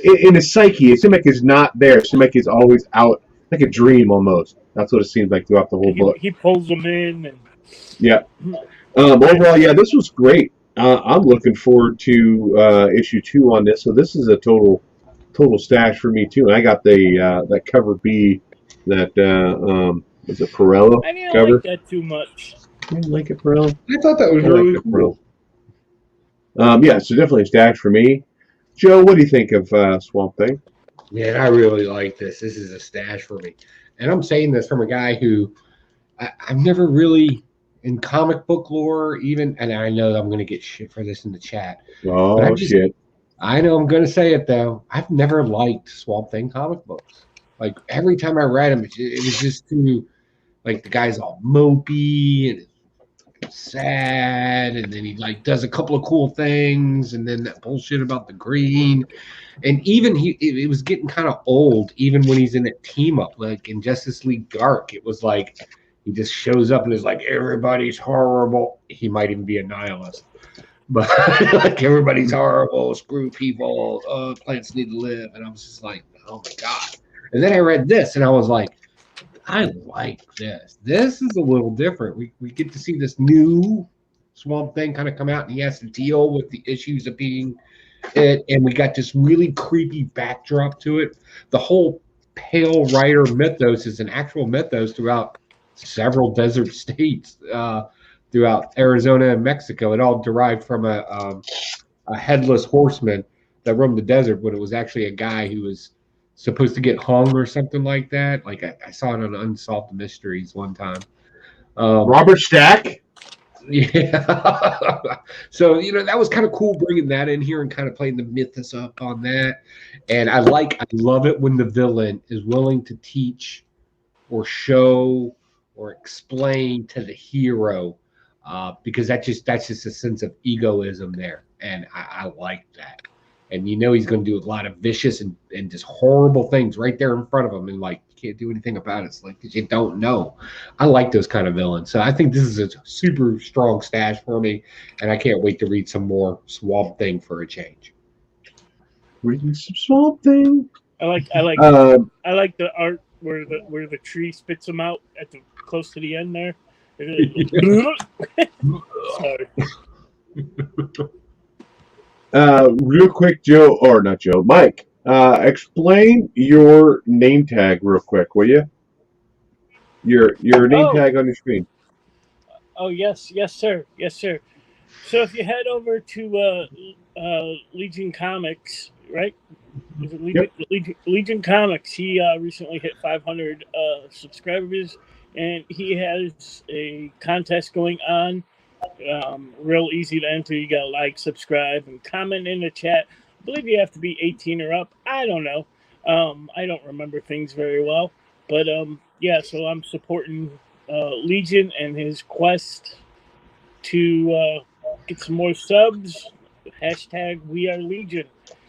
his psyche. It seems like he's not there. It seems like he's always out, like a dream almost. That's what it seems like throughout the whole book. He pulls them in. And... Yeah. Overall, yeah, this was great. I'm looking forward to issue 2 on this. So this is a total stash for me too. And I got the that cover B that was it Perello I didn't cover. like that too much. You didn't like it, Perello? I thought that was really cool. Yeah, so definitely a stash for me. Joe, what do you think of Swamp Thing? Man, I really like this. This is a stash for me. And I'm saying this from a guy who I've never really, in comic book lore, even, and I know I'm going to get shit for this in the chat. Oh, shit. I know I'm going to say it, though. I've never liked Swamp Thing comic books. Like, every time I read them, it was just too, like, the guy's all mopey and sad, and then he, like, does a couple of cool things, and then that bullshit about the Green. And even it was getting kind of old, even when he's in a team-up, like in Justice League Dark. It was like, he just shows up and is like, everybody's horrible. He might even be a nihilist. But like, everybody's horrible, screw people, plants need to live. And I was just like, oh my God. And then I read this and I was like, I like this. This is a little different. We get to see this new Swamp Thing kind of come out, and he has to deal with the issues of being it. And we got this really creepy backdrop to it. The whole Pale Rider mythos is an actual mythos throughout several desert states, throughout Arizona and Mexico. It all derived from a headless horseman that roamed the desert, when it was actually a guy who was supposed to get hung or something like that. Like I saw it on Unsolved Mysteries one time. Robert Stack. Yeah. So, that was kind of cool bringing that in here and kind of playing the mythos up on that. And I love it when the villain is willing to teach or show or explain to the hero, because that's just a sense of egoism there. And I like that. And he's going to do a lot of vicious and just horrible things right there in front of him, and like you can't do anything about it. It's like, because you don't know. I like those kind of villains. So I think this is a super strong stash for me, and I can't wait to read some more Swamp Thing for a change. Reading some Swamp Thing. I like the art where the tree spits them out close to the end there. Sorry. Real quick, Mike, explain your name tag real quick, will you? Your name tag on your screen. Oh, yes, sir. So if you head over to Legion Comics, right? Is it Legion? Yep. Legion Comics, he recently hit 500 subscribers, and he has a contest going on. Real easy to enter. You got to like, subscribe, and comment in the chat. I believe you have to be 18 or up. I don't know. I don't remember things very well. But yeah, so I'm supporting Legion and his quest to get some more subs. Hashtag We Are Legion.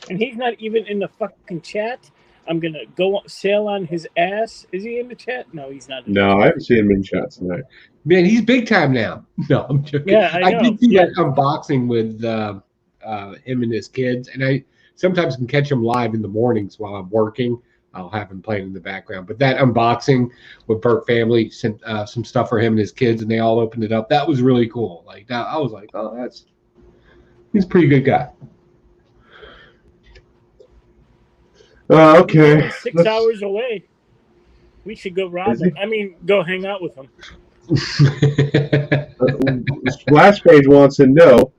And he's not even in the fucking chat. I'm going to go sail on his ass. Is he in the chat? No, he's not. I haven't seen him in chat tonight. Man, he's big time now. No, I'm joking. Yeah, I know. did see that unboxing with him and his kids, and I sometimes can catch him live in the mornings while I'm working. I'll have him playing in the background. But that unboxing with Burke Family sent some stuff for him and his kids, and they all opened it up. That was really cool. Like that, I was like, oh, he's a pretty good guy. Okay. 6 hours away. We should go rob him. I mean, go hang out with him. Last page wants to know,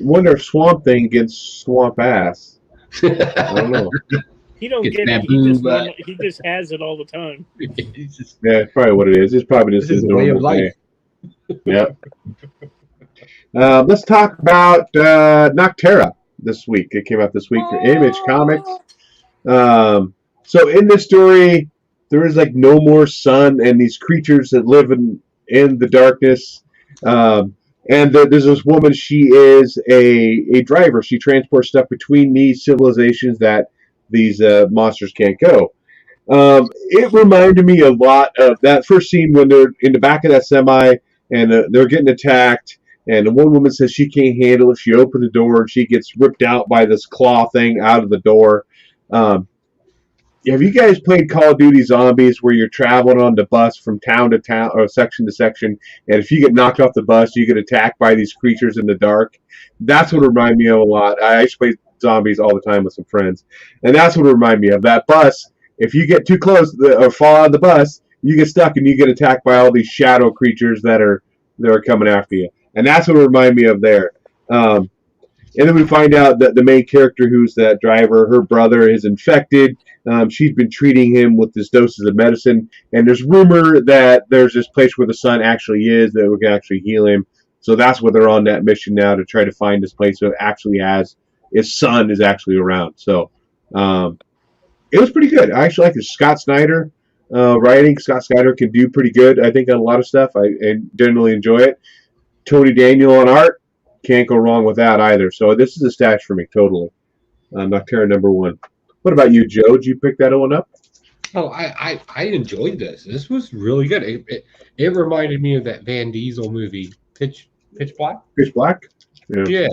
wonder if Swamp Thing gets swamp ass. I don't know. He don't get it. He just has it all the time. Yeah, it's probably what it is. It's probably just his normal life. Yep. Let's talk about Nocterra this week. It came out this week for Image Comics. So in this story, there is like no more sun and these creatures that live in the darkness. And there's this woman. She is a driver. She transports stuff between these civilizations that these monsters can't go. It reminded me a lot of that first scene when they're in the back of that semi and they're getting attacked. And the one woman says she can't handle it. She opened the door and she gets ripped out by this claw thing out of the door. Have you guys played Call of Duty Zombies where you're traveling on the bus from town to town or section to section, and if you get knocked off the bus, you get attacked by these creatures in the dark? That's what it reminded me of a lot. I used to play zombies all the time with some friends, and that's what it reminded me of. That bus, if you get too close or fall out of the bus, you get stuck and you get attacked by all these shadow creatures that are coming after you. And that's what it reminded me of there. And then we find out that the main character, who's that driver, her brother is infected. She's been treating him with this doses of medicine, and there's rumor that there's this place where the sun actually is that we can actually heal him. So that's what they're on that mission now, to try to find this place that actually has his son is actually around. So it was pretty good. I actually like it. Scott Snyder writing. Scott Snyder can do pretty good, I think, on a lot of stuff. I generally enjoy it. Tony Daniel on art. Can't go wrong with that either. So this is a stash for me, totally. Nocterra #1. What about you, Joe? Did you pick that one up? Oh, I enjoyed this. This was really good. It reminded me of that Van Diesel movie, Pitch Black. Pitch Black? Yeah.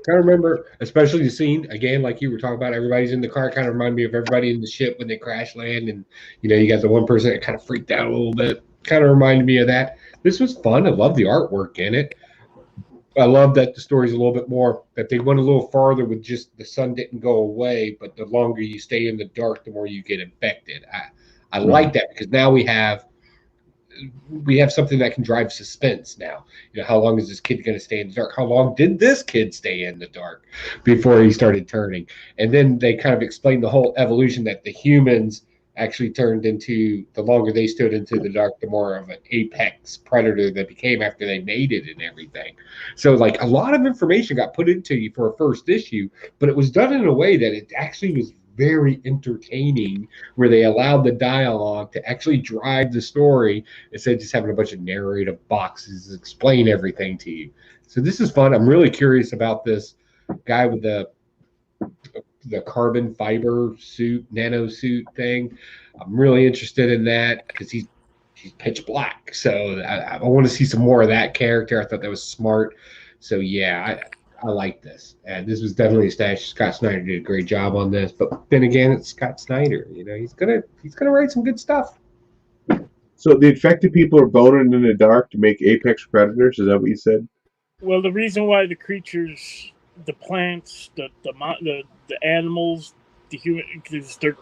Kind of remember, especially the scene, again, like you were talking about, everybody's in the car. Kind of reminded me of everybody in the ship when they crash land. And, you got the one person that kind of freaked out a little bit. Kind of reminded me of that. This was fun. I love the artwork in it. I love that the story's a little bit more, that they went a little farther with just the sun didn't go away, but the longer you stay in the dark, the more you get infected. I like that, because now we have we have something that can drive suspense now. How long is this kid going to stay in the dark? How long did this kid stay in the dark before he started turning? And then they kind of explained the whole evolution that the humans actually turned into, the longer they stood into the dark, the more of an apex predator they became after they mated and everything. So like a lot of information got put into you for a first issue, but it was done in a way that it actually was very entertaining, where they allowed the dialogue to actually drive the story instead of just having a bunch of narrative boxes explain everything to you. So this is fun. I'm really curious about this guy with the carbon fiber suit, nano suit thing. I'm really interested in that because he's pitch black. So I want to see some more of that character. I thought that was smart. So yeah, I like this, and this was definitely a stash. Scott Snyder did a great job on this, but then again, it's Scott Snyder. He's gonna write some good stuff. So the infected people are boning in the dark to make apex predators. Is that what you said? Well, the reason why the creatures, the plants, the animals, the human, because they're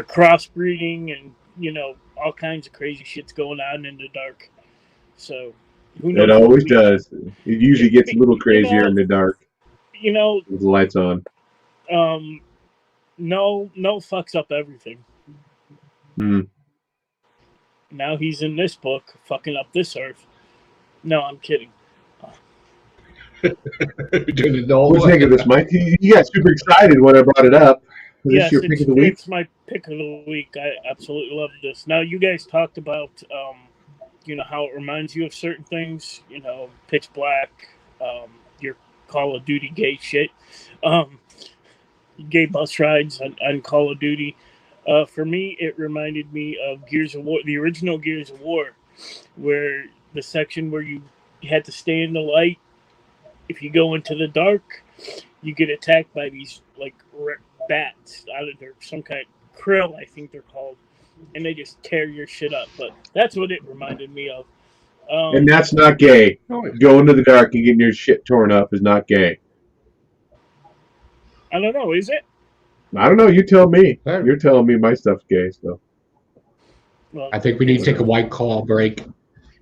crossbreeding and all kinds of crazy shit's going on in the dark. So who knows? It always does. It usually gets a little crazier in the dark. With the lights on. No fucks up everything. Now he's in this book fucking up this earth. No, I'm kidding. What do you think of this, Mike? You got super excited when I brought it up. Yes, it's my pick of the week. I absolutely love this. Now, you guys talked about, how it reminds you of certain things. Pitch Black, your Call of Duty gay shit, gay bus rides on Call of Duty. For me, it reminded me of Gears of War, the original Gears of War, where the section where you had to stay in the light. If you go into the dark, you get attacked by these like bats out of some kind of krill, I think they're called, and they just tear your shit up. But that's what it reminded me of. And that's not gay. Going to the dark and getting your shit torn up is not gay. I don't know. Is it? I don't know. You tell me. You're telling me my stuff's gay, so. Well, I think we need to take a White Claw break.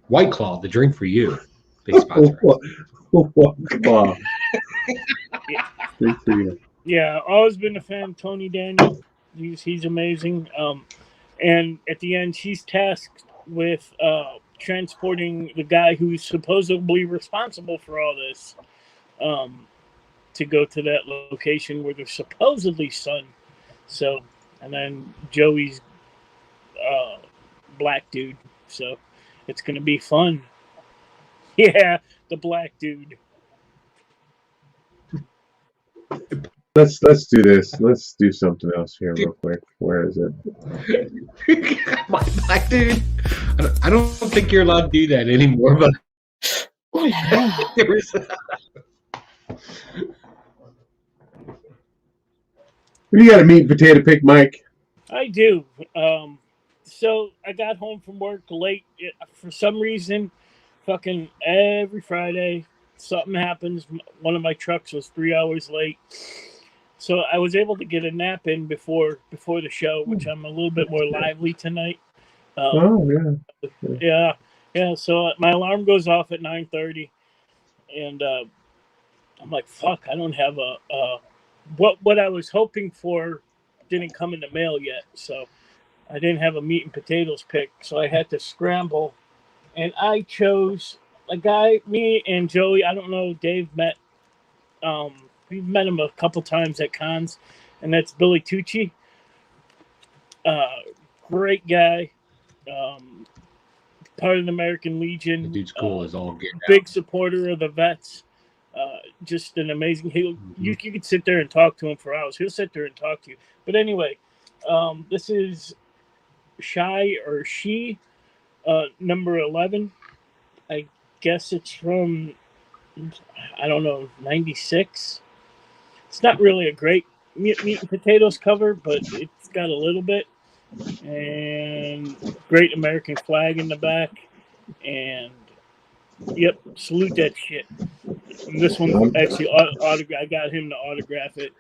White Claw, the drink for you. Big sponsor. Wow. Yeah, always been a fan of Tony Daniel. He's amazing. And at the end, she's tasked with transporting the guy who's supposedly responsible for all this to go to that location where there's supposedly sun. So, and then Joey's black dude. So, it's going to be fun. Yeah, the black dude. Let's do this. Let's do something else here real quick. Where is it? My black dude. I don't think you're allowed to do that anymore. But you got a meat and potato pick, Mike? I do. So I got home from work late. For some reason, fucking every Friday, something happens. One of my trucks was 3 hours late. So I was able to get a nap in before the show, which I'm a little bit more lively tonight. Yeah. So my alarm goes off at 9:30, and I'm like, "Fuck! I don't have what I was hoping for didn't come in the mail yet, so I didn't have a meat and potatoes pick. So I had to scramble, and I chose a guy. Me and Joey. I don't know. Dave met. We've met him a couple times at cons, and that's Billy Tucci. Great guy. Part of the American Legion. The dude's cool as all get. Big supporter of the vets. Just an amazing. You could sit there and talk to him for hours. He'll sit there and talk to you. But anyway, this is Shy or She, number 11. I guess it's from, I don't know, 96. It's not really a great meat and potatoes cover, but it's got a little bit. And great American flag in the back. And, yep, salute that shit. And this one actually, I got him to autograph it.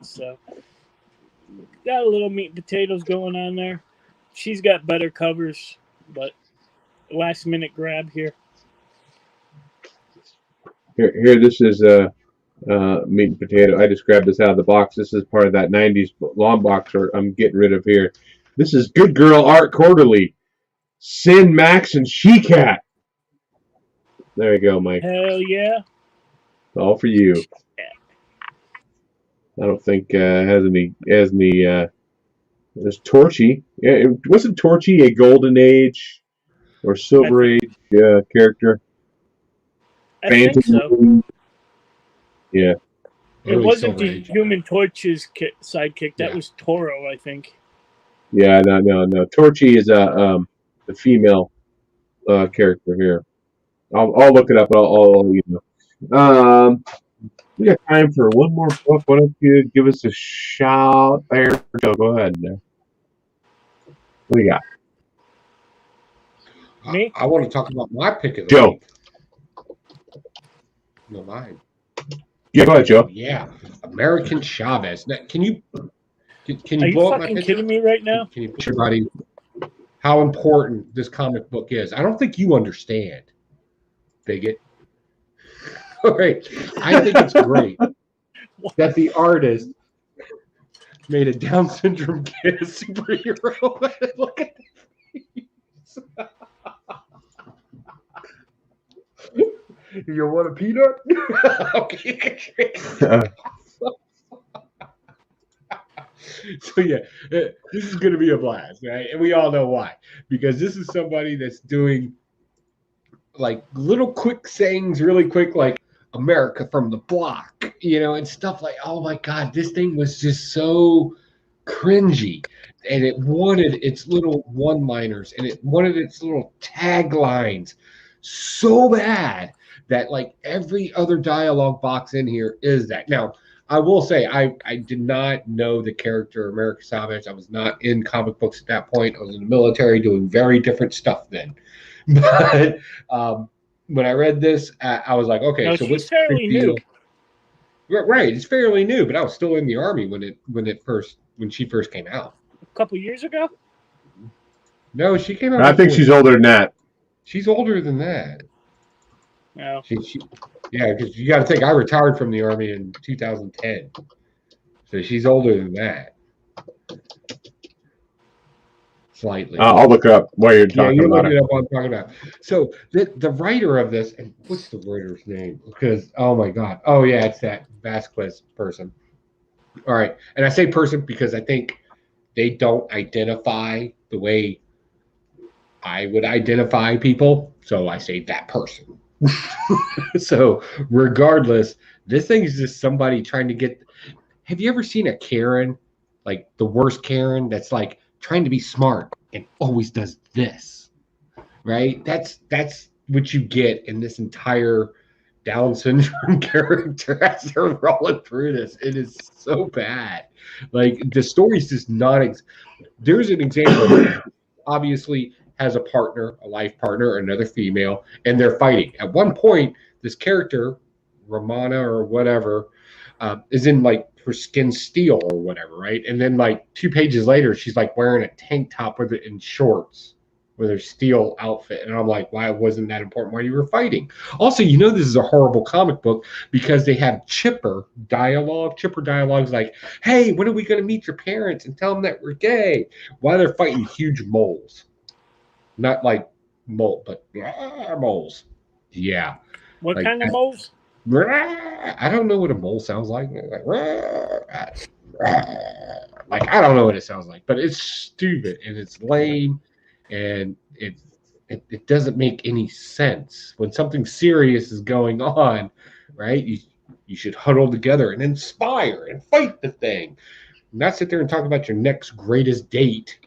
So, got a little meat and potatoes going on there. She's got better covers, but last minute grab here. Here, this is meat and potato. I just grabbed this out of the box. This is part of that 90s long box I'm getting rid of here. This is Good Girl Art Quarterly. Sin, Max, and She-Cat. There you go, Mike. Hell yeah. All for you. I don't think has any there's Torchy. Yeah, wasn't Torchy a Golden Age or Silver Age character? I think so. Yeah. It wasn't the Human Torch's sidekick. That was Toro, I think. Yeah, no. Torchy is the female character here. I'll look it up. I'll you know. We got time for one more book. Why don't you give us a shout there? Joe, go ahead. What do you got? Me? I want to talk about my pick of the Joe. week. No, mine. Yeah, go ahead, Joe. Yeah, American Chavez. Now, can you Are blow you up my fucking picture? kidding me right now? Can you put everybody how important this comic book is? I don't think you understand, bigot. All right, I think it's great that the artist made a Down syndrome kid a superhero. Look at this. You want a peanut? Okay. So yeah, this is going to be a blast, right? And we all know why, because this is somebody that's doing like little quick sayings, really quick, like America from the block, you know, and stuff like. Oh my God, this thing was just so cringy, and it wanted its little one-liners and it wanted its little taglines so bad that like every other dialogue box in here is that. Now, I will say I did not know the character America Chavez. I was not in comic books at that point. I was in the military doing very different stuff then. But when I read this, I was like, okay, No, so she's what's fairly the deal? new. Right, it's fairly new, but I was still in the Army when she first came out. A couple years ago? No, she came out. I think she's older than that. She's older than that. No. Yeah, because you got to think I retired from the Army in 2010, so she's older than that. Slightly. I'll look up what you're talking about. Look it up what I'm talking about. So the writer of this, and what's the writer's name? Because oh my God, oh yeah, it's that Vasquez person. All right, and I say person because I think they don't identify the way I would identify people, so I say that person. So regardless, this thing is just somebody trying to get. Have you ever seen a Karen, like the worst Karen, that's like trying to be smart and always does this, right? That's what you get in this entire Down syndrome character as they're rolling through this. It is so bad. Like the story's just not. There's an example. Obviously, has a partner, a life partner, another female, and they're fighting. At one point, this character, Romana or whatever, is in like her skin steel or whatever, right? And then like 2 pages later, she's like wearing a tank top with it in shorts with her steel outfit. And I'm like, why wasn't that important while you were fighting? Also, you know this is a horrible comic book because they have chipper dialogue. Chipper dialogue's like, hey, when are we going to meet your parents and tell them that we're gay? While they're fighting huge moles. Not like mole, but moles. Yeah. What like, kind of moles? I don't know what a mole sounds like. Like I don't know what it sounds like, but it's stupid and it's lame and it doesn't make any sense. When something serious is going on, right? You should huddle together and inspire and fight the thing. Not sit there and talk about your next greatest date.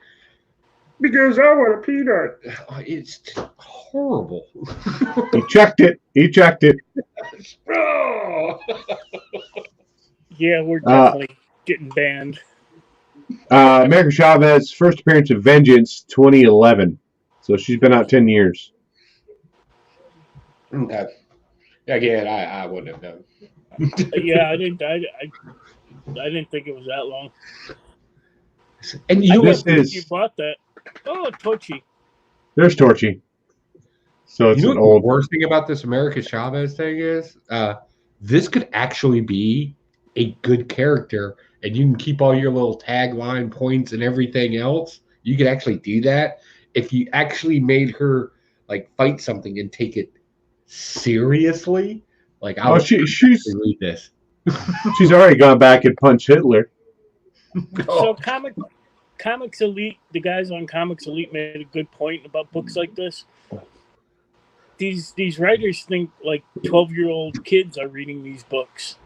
Because I want a peanut. It's horrible. He checked it. Yeah, we're definitely getting banned. America Chavez, first appearance of Vengeance, 2011. So she's been out 10 years. Again, I wouldn't have known. Yeah, I didn't think it was that long. And you you bought that. Oh, Torchy. There's Torchy. So it's you know an what old. the worst thing about this America Chavez thing is? This could actually be a good character, and you can keep all your little tagline points and everything else. You could actually do that if you actually made her like fight something and take it seriously. Like I Oh, would she's read this. she's already gone back and punched Hitler. So Comics Elite, the guys on Comics Elite made a good point about books like this. These writers think like 12-year-old kids are reading these books,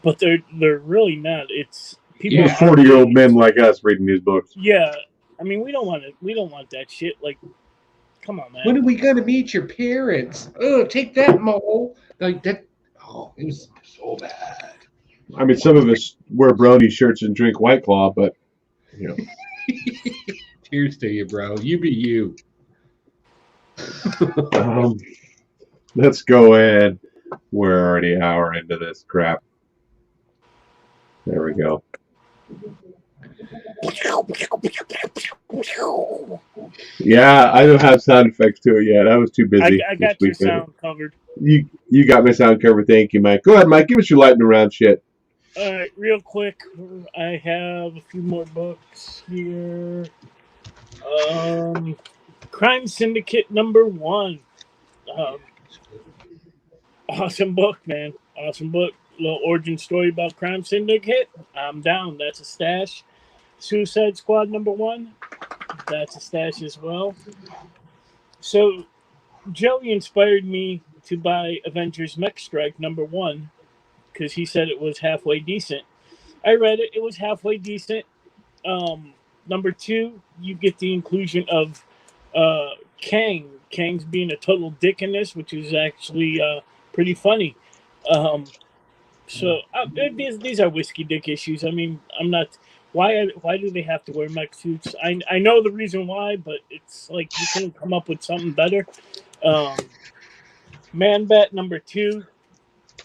but they're really not. It's people. These 40-year-old men like us reading these books. Yeah, I mean we don't want that shit. Like, come on, man. When are we gonna meet your parents? Oh, take that, Mole. Like that. Oh, it was so bad. I mean, some of us wear brony shirts and drink White Claw, but you know. Cheers to you, bro. You be you. Let's go in. We're already an hour into this crap. There we go. Yeah, I don't have sound effects to it yet. I was too busy. I got your sound covered. You got my sound covered. Thank you, Mike. Go ahead, Mike. Give us your lightning round shit. All right, real quick. I have a few more books here. Crime Syndicate #1. Awesome book, man. Awesome book. Little origin story about Crime Syndicate. I'm down. That's a stash. Suicide Squad #1. That's a stash as well. So, Joey inspired me to buy Avengers Mech Strike #1 because he said it was halfway decent. I read it. It was halfway decent. #2, you get the inclusion of Kang. Kang's being a total dick in this, which is actually pretty funny. So these are whiskey dick issues. I mean, I'm not. Why do they have to wear mech suits? I know the reason why, but it's like you couldn't come up with something better. Man-Bat #2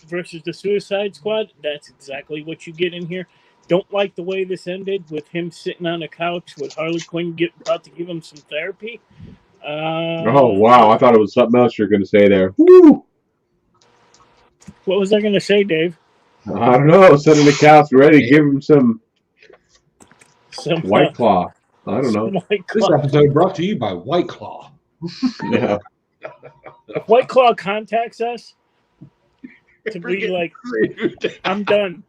versus the Suicide Squad. That's exactly what you get in here. Don't like the way this ended with him sitting on a couch with Harley Quinn about to give him some therapy. Oh, wow. I thought it was something else you were going to say there. Woo! What was I going to say, Dave? I don't know. Sitting on the couch, ready to give him some White Claw. I don't know. This episode brought to you by White Claw. Yeah. If White Claw contacts us to be like, I'm done.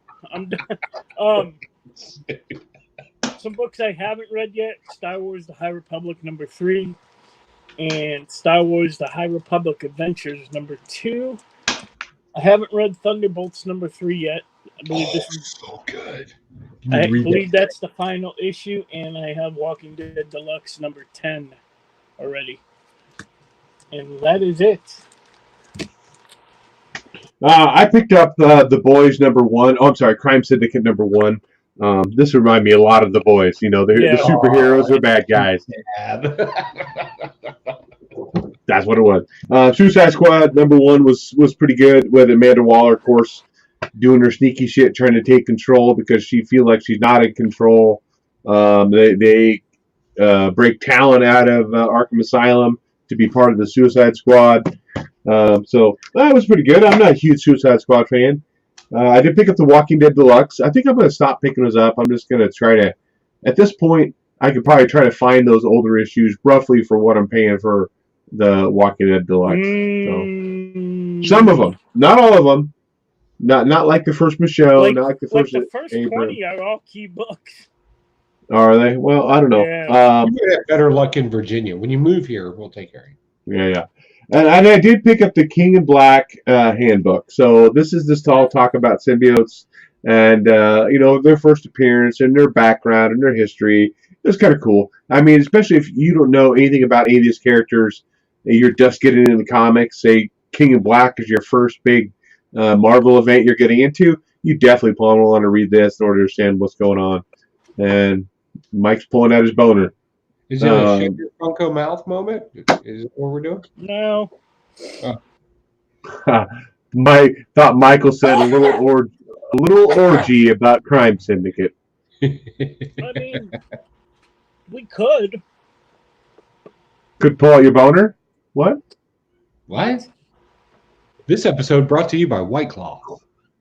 Some books I haven't read yet: Star Wars: The High Republic #3, and Star Wars: The High Republic Adventures #2. I haven't read Thunderbolts #3 yet. I believe this is so good. I believe that's the final issue, and I have Walking Dead Deluxe #10 already. And that is it. I picked up The Boys #1. Oh, I'm sorry, Crime Syndicate #1. This reminded me a lot of The Boys. You know, the superheroes are bad guys. That's what it was. Suicide Squad #1 was pretty good, with Amanda Waller, of course, doing her sneaky shit, trying to take control because she feels like she's not in control. They break Talon out of Arkham Asylum to be part of the Suicide Squad. So that was pretty good. I'm not a huge Suicide Squad fan. I did pick up the Walking Dead Deluxe. I think I'm going to stop picking those up. I'm just going to try to, at this point, I could probably try to find those older issues roughly for what I'm paying for the Walking Dead Deluxe. So, some of them, not all of them. Not like the first Michelle, not like the first. Like the first 20 are all key books. Are they? Well, I don't know. Yeah. You might have better luck in Virginia. When you move here, we'll take care of you. Yeah. And I did pick up the King in Black handbook. So this is just all talk about symbiotes and their first appearance and their background and their history. It's kind of cool. I mean, especially if you don't know anything about any of these characters, you're just getting into the comics. Say King in Black is your first big Marvel event you're getting into. You definitely probably want to read this in order to understand what's going on. And Mike's pulling out his boner. Is it a shut your Funko mouth moment? Is it what we're doing? No. Mike thought Michael said a little orgy about Crime Syndicate. I mean, we could pull out your boner. What? What? This episode brought to you by White Claw.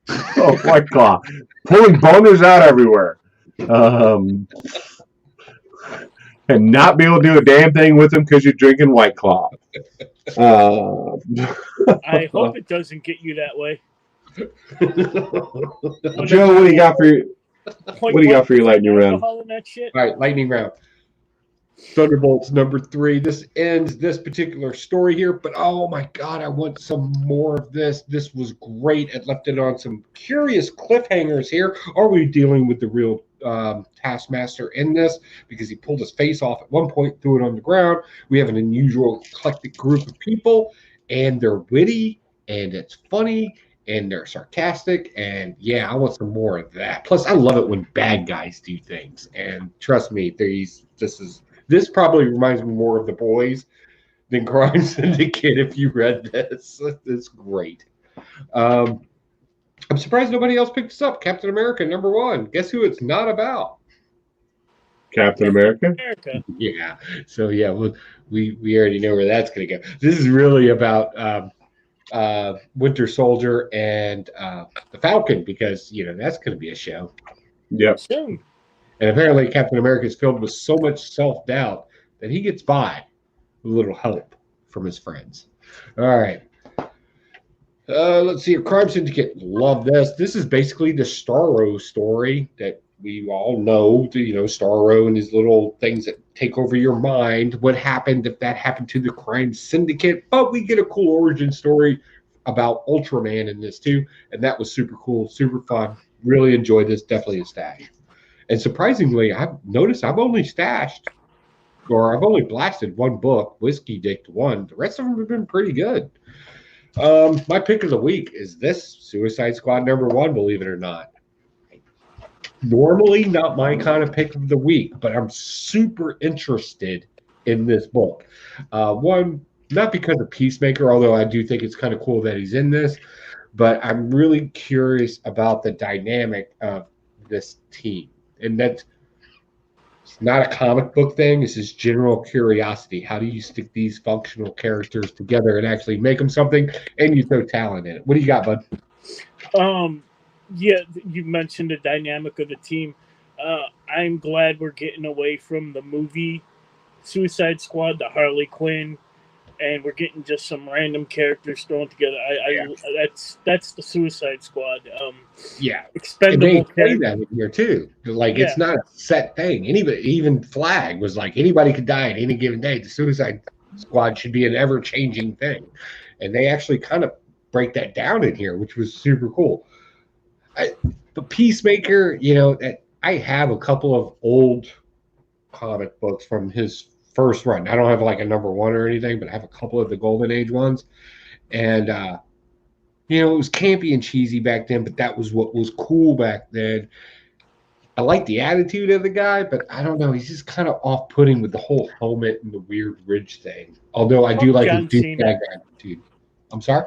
Oh, White Claw. Pulling boners out everywhere. And not be able to do a damn thing with them because you're drinking White Claw. I hope it doesn't get you that way. Joe, what do you got for your lightning round? All right, lightning round. Thunderbolts number 3. This ends this particular story here, but oh my god, I want some more of this. This was great. It left it on some curious cliffhangers here. Are we dealing with the real Taskmaster in this? Because he pulled his face off at one point, threw it on the ground. We have an unusual, eclectic group of people, and they're witty, and it's funny, and they're sarcastic, and yeah, I want some more of that. Plus, I love it when bad guys do things, and trust me, this probably reminds me more of The Boys than Crime Syndicate if you read this. It's great. I'm surprised nobody else picked this up. Captain America number 1. Guess who it's not about? Captain America? Yeah. So, yeah, we already know where that's going to go. This is really about Winter Soldier and the Falcon because, that's going to be a show. Yep. Soon. And apparently Captain America is filled with so much self-doubt that he gets by with a little help from his friends. All right. Let's see. Crime Syndicate. Love this. This is basically the Starro story that we all know. Starro and his little things that take over your mind. What happened if that happened to the Crime Syndicate? But we get a cool origin story about Ultraman in this too. And that was super cool, super fun. Really enjoyed this. Definitely a stash. And surprisingly, I've noticed I've only blasted one book, Whiskey Dick 1. The rest of them have been pretty good. My pick of the week is this Suicide Squad number 1, believe it or not. Normally not my kind of pick of the week, but I'm super interested in this book. One, not because of Peacemaker, although I do think it's kind of cool that he's in this, but I'm really curious about the dynamic of this team. And that's not a comic book thing. This is general curiosity. How do you stick these functional characters together and actually make them something? And you throw talent in it. What do you got, bud? Yeah, you mentioned the dynamic of the team. I'm glad we're getting away from the movie Suicide Squad, the Harley Quinn, and we're getting just some random characters thrown together. That's the Suicide Squad. Expendable characters. That in here too. It's not a set thing. Anybody, even Flag was like anybody could die at any given day. The Suicide Squad should be an ever-changing thing, and they actually kind of break that down in here, which was super cool. The Peacemaker, I have a couple of old comic books from his first run. I don't have like a number 1 or anything, but I have a couple of the Golden Age ones. And, it was campy and cheesy back then, but that was what was cool back then. I like the attitude of the guy, but I don't know. He's just kind of off-putting with the whole helmet and the weird ridge thing. Although I do like his douchebag attitude. I'm sorry?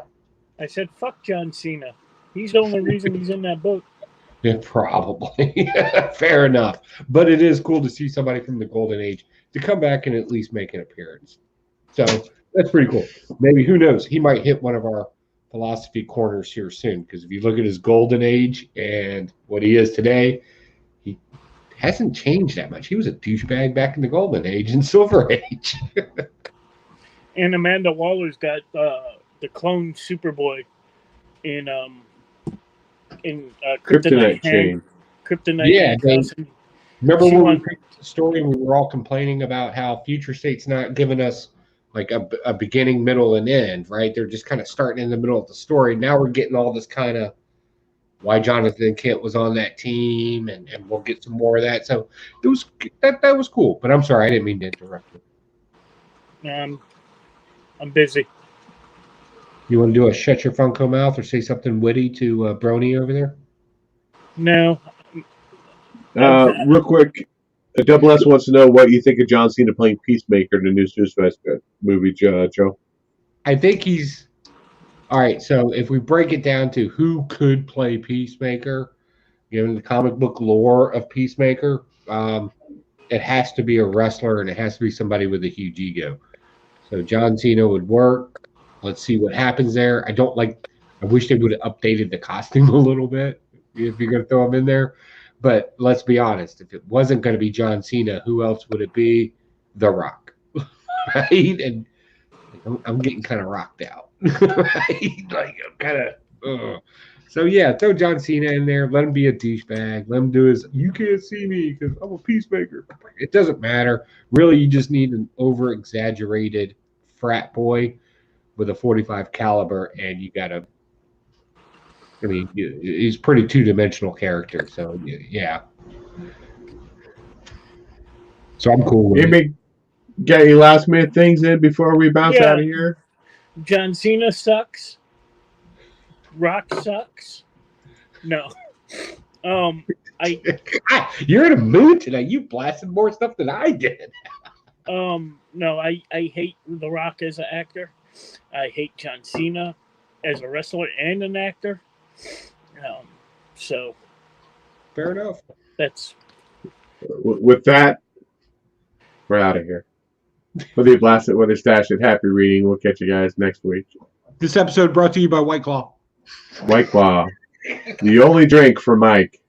I said, fuck John Cena. He's the only reason he's in that book. Yeah, probably. Fair enough. But it is cool to see somebody from the Golden Age to come back and at least make an appearance. So that's pretty cool. Maybe, who knows, he might hit one of our philosophy corners here soon, because if you look at his Golden Age and what he is today, he hasn't changed that much. He was a douchebag back in the Golden Age and Silver Age. And Amanda Waller's got the clone Superboy in Kryptonite Chain. Kryptonite. Remember when we picked the story and we were all complaining about how Future State's not giving us like a beginning, middle, and end, right? They're just kind of starting in the middle of the story. Now we're getting all this kind of why Jonathan Kent was on that team, and we'll get some more of that. So that was cool. But I'm sorry, I didn't mean to interrupt you. I'm busy. You want to do a shut your funko mouth or say something witty to Brony over there? No. Real quick, Double S wants to know what you think of John Cena playing Peacemaker in the new Suicide Squad movie, Joe. I think he's all right. So if we break it down to who could play Peacemaker, given the comic book lore of Peacemaker, it has to be a wrestler and it has to be somebody with a huge ego. So John Cena would work. Let's see what happens there. I wish they would have updated the costume a little bit if you're going to throw him in there. But let's be honest, if it wasn't going to be John Cena, who else would it be? The Rock, right? And I'm getting kind of rocked out, right? Like I'm kind of. So yeah, throw John Cena in there. Let him be a douchebag. Let him do his. You can't see me because I'm a peacemaker. It doesn't matter. Really, you just need an over-exaggerated frat boy with a 45 caliber, and you got a. I mean, he's pretty two-dimensional character. So yeah. So I'm cool with it. Got any last minute things in before we bounce out of here? John Cena sucks. Rock sucks. No. You're in a mood tonight. You blasted more stuff than I did. No, I hate The Rock as an actor. I hate John Cena as a wrestler and an actor. So fair enough. That's with that. We're out of here. Whether you blast it, whether stash it, happy reading. We'll catch you guys next week. This episode brought to you by White Claw. White Claw. The only drink for Mike.